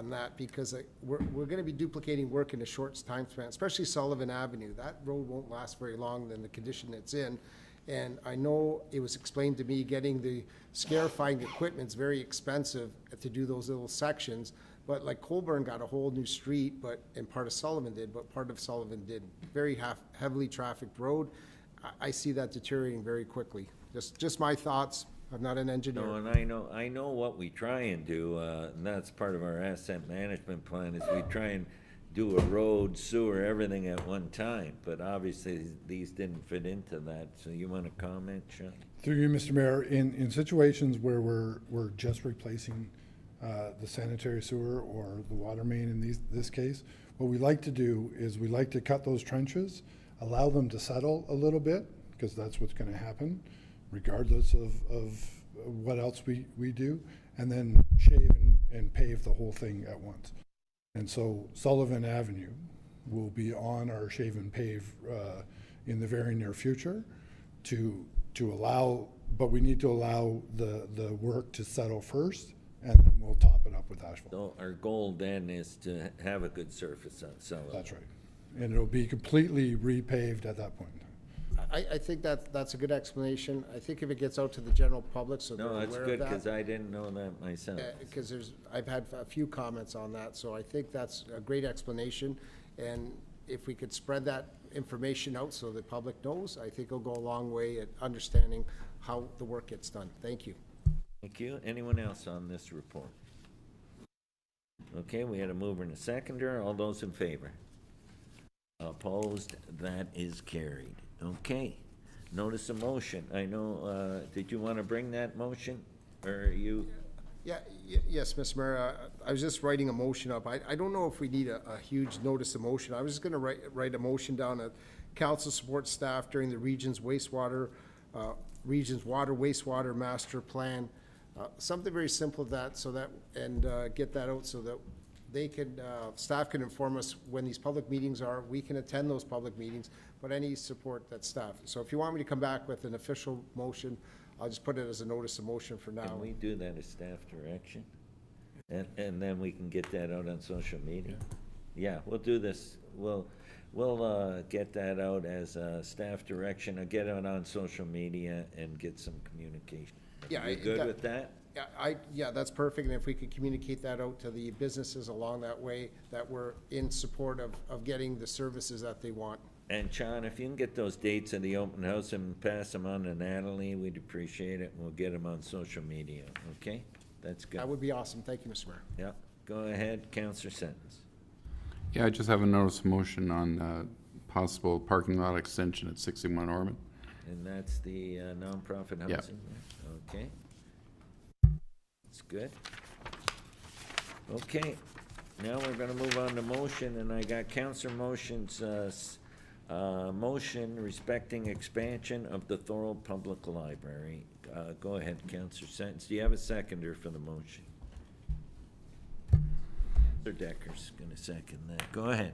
that, because we're going to be duplicating work in a short time span, especially Sullivan Avenue. That road won't last very long in the condition it's in. And I know it was explained to me getting the scarifying equipment's very expensive to do those little sections. But like Colburn got a whole new street, and part of Sullivan did, but part of Sullivan did. Very heavily trafficked road. I see that deteriorating very quickly. Just my thoughts. I'm not an engineer. No, and I know what we try and do, and that's part of our asset management plan, is we try and do a road, sewer, everything at one time, but obviously these didn't fit into that. So you want to comment, Sean? Through you, Mr. Mayor, in situations where we're just replacing the sanitary sewer or the water main in this case, what we like to do is we like to cut those trenches, allow them to settle a little bit, because that's what's going to happen, regardless of what else we do, and then shave and pave the whole thing at once. And so Sullivan Avenue will be on our shave and pave in the very near future to allow, but we need to allow the work to settle first, and then we'll top it up with asphalt. So our goal then is to have a good surface on Sullivan. That's right. And it'll be completely repaved at that point. I think that's a good explanation. I think if it gets out to the general public, so they're aware of that. No, that's good, because I didn't know that myself. Because I've had a few comments on that, so I think that's a great explanation. And if we could spread that information out so the public knows, I think it'll go a long way at understanding how the work gets done. Thank you. Thank you. Anyone else on this report? Okay, we had a mover and a seconder. All those in favor? Opposed? That is carried. Okay. Notice of motion. I know, did you want to bring that motion? Or are you? Yes, Mr. Mayor. I was just writing a motion up. I don't know if we need a huge notice of motion. I was just going to write a motion down that council supports staff during the region's water wastewater master plan Something very simple that, so that, and get that out so that they can, staff can inform us when these public meetings are. We can attend those public meetings, but any support that staff. So if you want me to come back with an official motion, I'll just put it as a notice of motion for now. Can we do that as staff direction? And then we can get that out on social media? Yeah, we'll do this. We'll get that out as staff direction, or get it on social media and get some communication. Yeah, You good with that? Yeah, that's perfect, and if we could communicate that out to the businesses along that way, that we're in support of getting the services that they want. And John, if you can get those dates of the open house and pass them on to Natalie, we'd appreciate it, and we'll get them on social media, okay? That's good. That would be awesome. Thank you, Mr. Mayor. Yep, go ahead, Councillor Sentence. Yeah, I just have a notice of motion on possible parking lot extension at 61 Ormond. And that's the nonprofit Yeah. housing? Okay. That's good. Okay, now we're gonna move on to motion, and I got Councillor Motion's, motion respecting expansion of the Thorold Public Library. Go ahead, Councillor Sentence. Do you have a seconder for the motion? Councillor Decker's gonna second that. Go ahead.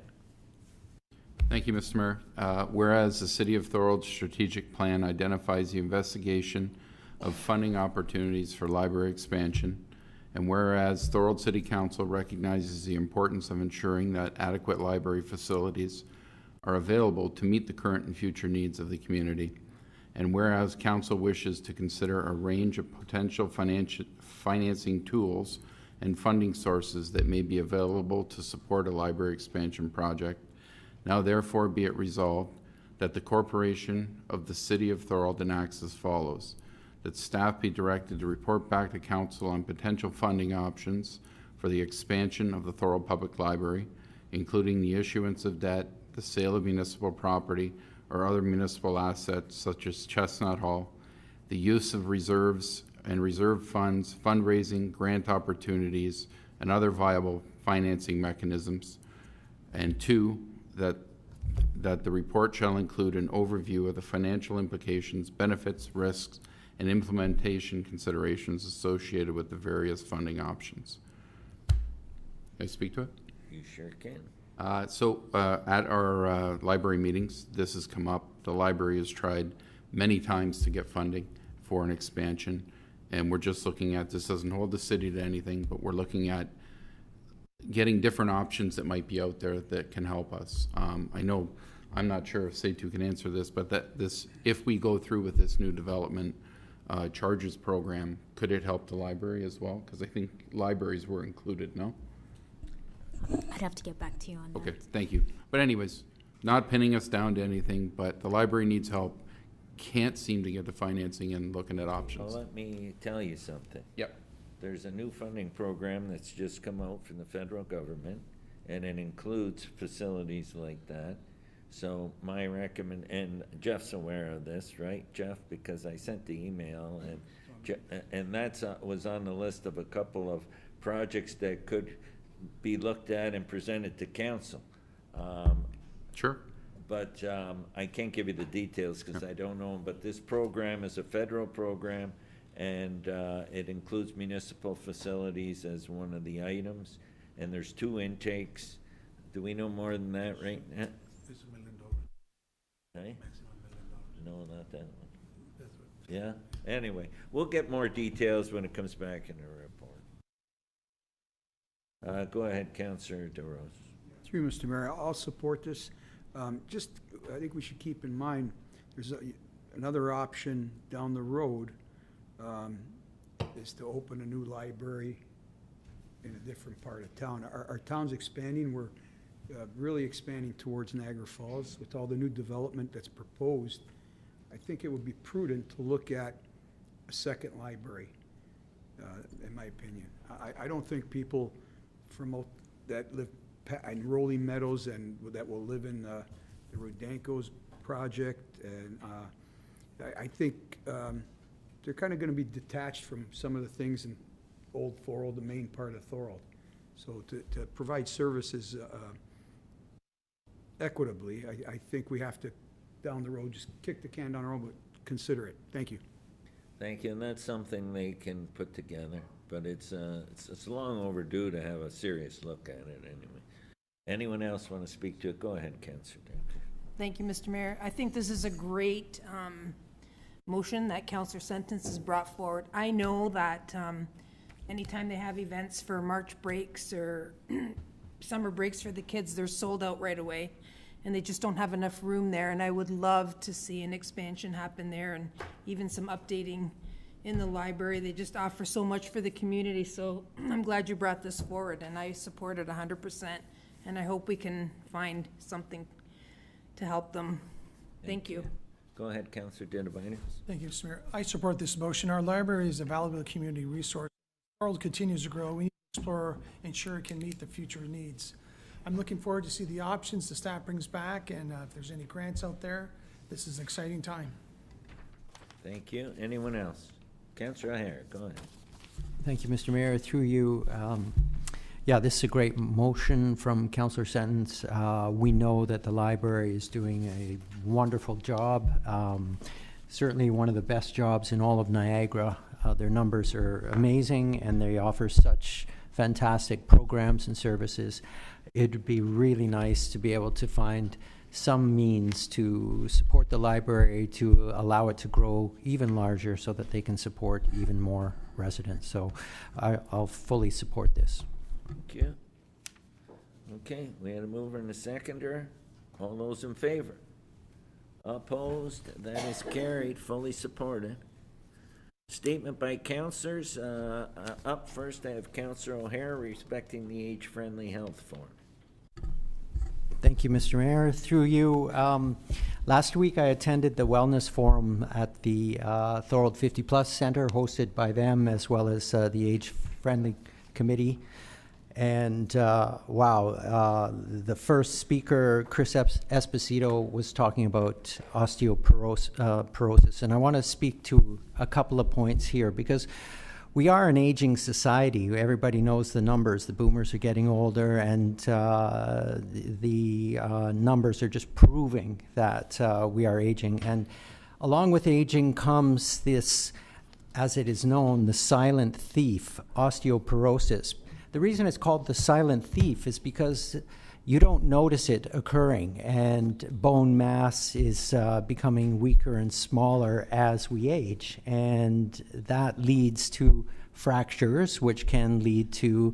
Thank you, Mr. Mayor. Whereas the City of Thorold's strategic plan identifies the investigation of funding opportunities for library expansion, and whereas Thorold City Council recognizes the importance of ensuring that adequate library facilities are available to meet the current and future needs of the community, and whereas Council wishes to consider a range of potential financing tools and funding sources that may be available to support a library expansion project, now therefore be it resolved that the Corporation of the City of Thorold enacts as follows: that staff be directed to report back to Council on potential funding options for the expansion of the Thorold Public Library, including the issuance of debt, the sale of municipal property or other municipal assets such as Chestnut Hall, the use of reserves and reserve funds, fundraising, grant opportunities, and other viable financing mechanisms. And two, that the report shall include an overview of the financial implications, benefits, risks, and implementation considerations associated with the various funding options. Can I speak to it? You sure can. At our library meetings, this has come up. The library has tried many times to get funding for an expansion, and we're just looking at, this doesn't hold the city to anything, but we're looking at getting different options that might be out there that can help us. I know, I'm not sure if Setu can answer this, but if we go through with this new development charges program, could it help the library as well? Because I think libraries were included, no? I'd have to get back to you on that. Okay, thank you. But anyways, not pinning us down to anything, but the library needs help. Can't seem to get the financing and looking at options. Well, let me tell you something. Yep. There's a new funding program that's just come out from the federal government, and it includes facilities like that. So my and Jeff's aware of this, right, Jeff? Because I sent the email, and that's was on the list of a couple of projects that could be looked at and presented to council. Sure. But I can't give you the details because I don't know them. But this program is a federal program, and it includes municipal facilities as one of the items. And there's 2 intakes. Do we know more than that right now? It's $1 million. Hey? Maximum $1 million. No, not that one. That's what. Yeah? Anyway, we'll get more details when it comes back in the report. Go ahead, Councillor DeRose. Through Mr. Mayor, I'll support this. I think we should keep in mind, there's another option down the road, is to open a new library in a different part of town. Our town's expanding. We're really expanding towards Niagara Falls with all the new development that's proposed. I think it would be prudent to look at a second library, in my opinion. I don't think people that live in Rolling Meadows and that will live in the Rudenko's project, and I think they're kind of going to be detached from some of the things in Old Thorold, the main part of Thorold. So to provide services equitably, I think we have to, down the road, just kick the can down the road, but consider it. Thank you. Thank you, and that's something they can put together, but it's long overdue to have a serious look at it anyway. Anyone else want to speak to it? Go ahead, Councillor Dunphy. Thank you, Mr. Mayor. I think this is a great motion that Councillor Sentence has brought forward. I know that anytime they have events for March breaks or summer breaks for the kids, they're sold out right away, and they just don't have enough room there, and I would love to see an expansion happen there and even some updating in the library. They just offer so much for the community, so I'm glad you brought this forward, and I support it 100%, and I hope we can find something to help them. Thank you. Go ahead, Councillor Dinovitis. Thank you, Mr. Mayor. I support this motion. Our library is a valuable community resource. The world continues to grow. We need to explore, ensure it can meet the future needs. I'm looking forward to see the options the staff brings back, and if there's any grants out there, this is an exciting time. Thank you. Anyone else? Councillor O'Hare, go ahead. Thank you, Mr. Mayor. Through you, yeah, this is a great motion from Councillor Sentence. We know that the library is doing a wonderful job. Certainly one of the best jobs in all of Niagara. Their numbers are amazing, and they offer such fantastic programs and services. It'd be really nice to be able to find some means to support the library, to allow it to grow even larger so that they can support even more residents. So I'll fully support this. Thank you. Okay, we had a mover and a seconder. All those in favor? Opposed? That is carried, fully supported. Statement by councillors. Up first, I have Councillor O'Hare respecting the age-friendly health forum. Thank you, Mr. Mayor. Through you, last week I attended the Wellness Forum at the Thorold 50 Plus Center, hosted by them as well as the Age Friendly Committee. And wow, the first speaker, Chris Esposito, was talking about osteoporosis. And I want to speak to a couple of points here because we are an aging society. Everybody knows the numbers. The boomers are getting older, and the numbers are just proving that we are aging. And along with aging comes this, as it is known, the silent thief, osteoporosis. The reason it's called the silent thief is because you don't notice it occurring, and bone mass is becoming weaker and smaller as we age, and that leads to fractures, which can lead to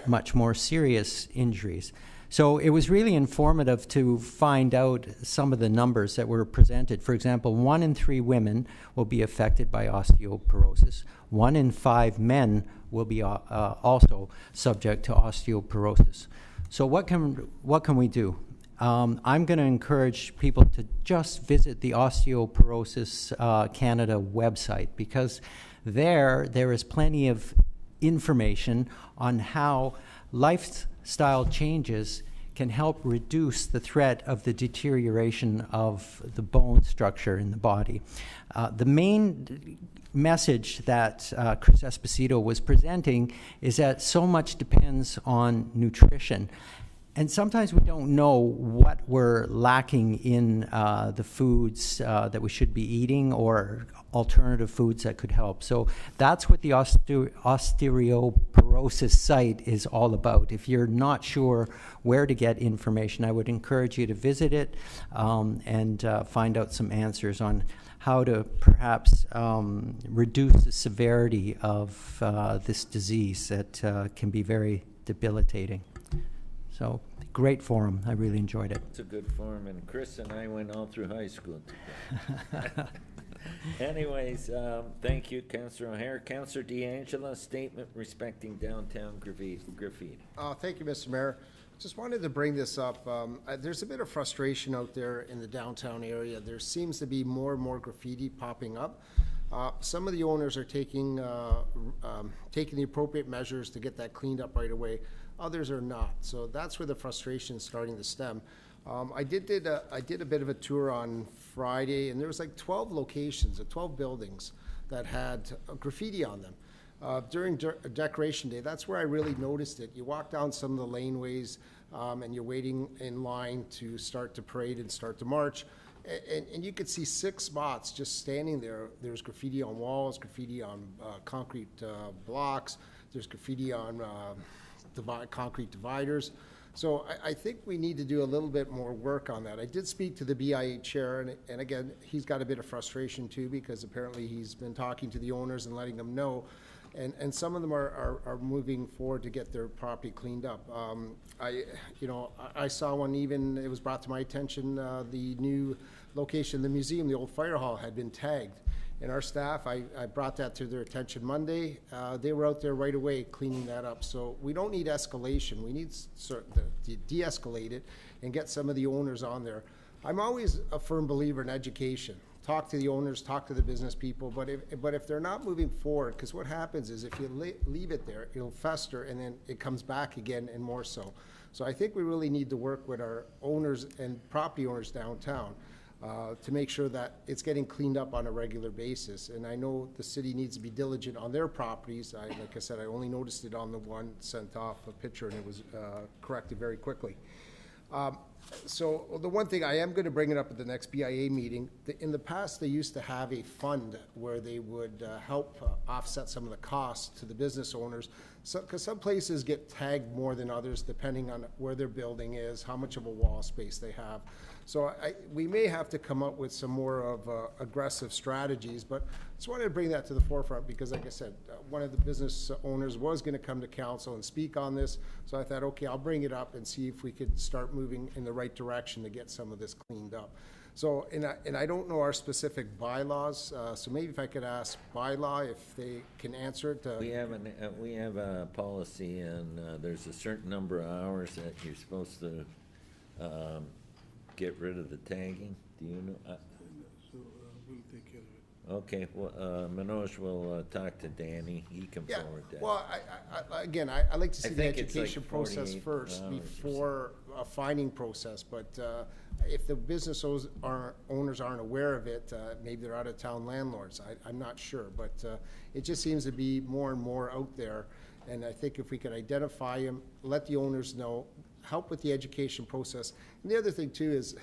much more serious injuries. So it was really informative to find out some of the numbers that were presented. For example, 1 in 3 women will be affected by osteoporosis. 1 in 5 men will be also subject to osteoporosis. So what can we do? I'm going to encourage people to just visit the Osteoporosis Canada website, because there is plenty of information on how lifestyle changes can help reduce the threat of the deterioration of the bone structure in the body. The main message that Chris Esposito was presenting is that so much depends on nutrition. And sometimes we don't know what we're lacking in the foods that we should be eating, or alternative foods that could help. So that's what the osteoporosis site is all about. If you're not sure where to get information, I would encourage you to visit it and find out some answers on how to perhaps reduce the severity of this disease that can be very debilitating. So, great forum. I really enjoyed it. It's a good forum, and Chris and I went all through high school together. Anyways, thank you, Councillor O'Hare. Councillor D'Angelo, statement respecting downtown graffiti. Thank you, Mr. Mayor. Just wanted to bring this up. There's a bit of frustration out there in the downtown area. There seems to be more and more graffiti popping up. Some of the owners are taking the appropriate measures to get that cleaned up right away. Others are not. So that's where the frustration is starting to stem. I did a bit of a tour on Friday, and there was like 12 locations, 12 buildings that had graffiti on them. During Decoration Day, that's where I really noticed it. You walk down some of the laneways, and you're waiting in line to start to parade and start to march, And you could see 6 spots just standing there. There's graffiti on walls, graffiti on concrete blocks, there's graffiti on concrete dividers. So I think we need to do a little bit more work on that. I did speak to the BIA chair, and again, he's got a bit of frustration too, because apparently he's been talking to the owners and letting them know. And some of them are moving forward to get their property cleaned up. I saw one, even, it was brought to my attention, the new location, the museum, the old fire hall had been tagged. And our staff, I brought that to their attention Monday. They were out there right away cleaning that up. So we don't need escalation. We need to de-escalate it and get some of the owners on there. I'm always a firm believer in education. Talk to the owners, talk to the business people, but if they're not moving forward, because what happens is if you leave it there, it'll fester and then it comes back again and more so. So I think we really need to work with our owners and property owners downtown to make sure that it's getting cleaned up on a regular basis. And I know the city needs to be diligent on their properties. Like I said, I only noticed it on the one, sent off a picture, and it was corrected very quickly. So the one thing, I am going to bring it up at the next BIA meeting. In the past, they used to have a fund where they would help offset some of the costs to the business owners. Because some places get tagged more than others depending on where their building is, how much of a wall space they have. So we may have to come up with some more of aggressive strategies, but I just wanted to bring that to the forefront because, like I said, one of the business owners was going to come to council and speak on this. So I thought, okay, I'll bring it up and see if we could start moving in the right direction to get some of this cleaned up. So, and I don't know our specific bylaws, so maybe if I could ask bylaw if they can answer it. We have a policy, and there's a certain number of hours that you're supposed to get rid of the tagging. Do you know? We'll take care of it. Okay, well, Manoj will talk to Danny. He can forward that. Well, again, I like to see the education process first before a finding process. But if the business owners aren't aware of it, maybe they're out-of-town landlords. I'm not sure. But it just seems to be more and more out there. And I think if we can identify them, let the owners know, help with the education process. And the other thing, too, is,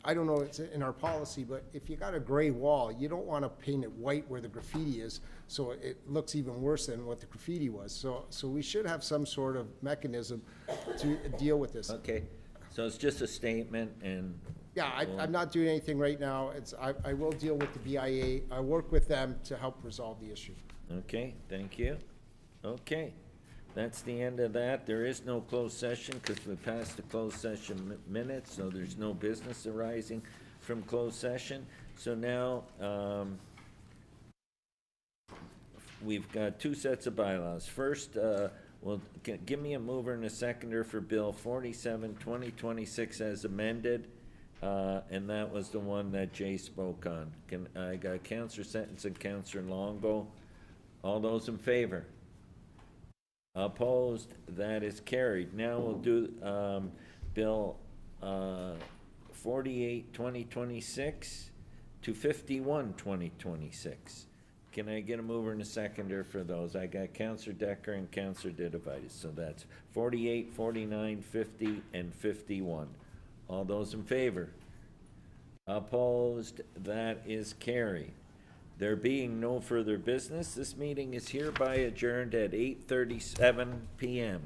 I don't know, it's in our policy, but if you got a gray wall, you don't want to paint it white where the graffiti is, so it looks even worse than what the graffiti was. So we should have some sort of mechanism to deal with this. Okay, so it's just a statement, and yeah, I'm not doing anything right now. I will deal with the BIA. I work with them to help resolve the issue. Okay, thank you. Okay, that's the end of that. There is no closed session because we passed the closed session minutes, so there's no business arising from closed session. So now we've got 2 sets of bylaws. First, give me a mover and a seconder for Bill 47, 2026 as amended, and that was the one that Jay spoke on. I got Councillor Sentence and Councillor Longo. All those in favor? Opposed? That is carried. Now we'll do Bill 48, 2026 to 51, 2026. Can I get a mover and a seconder for those? I got Councillor Decker and Councillor Didivitis, so that's 48, 49, 50, and 51. All those in favor? Opposed? That is carried. There being no further business, this meeting is hereby adjourned at 8:37 p.m.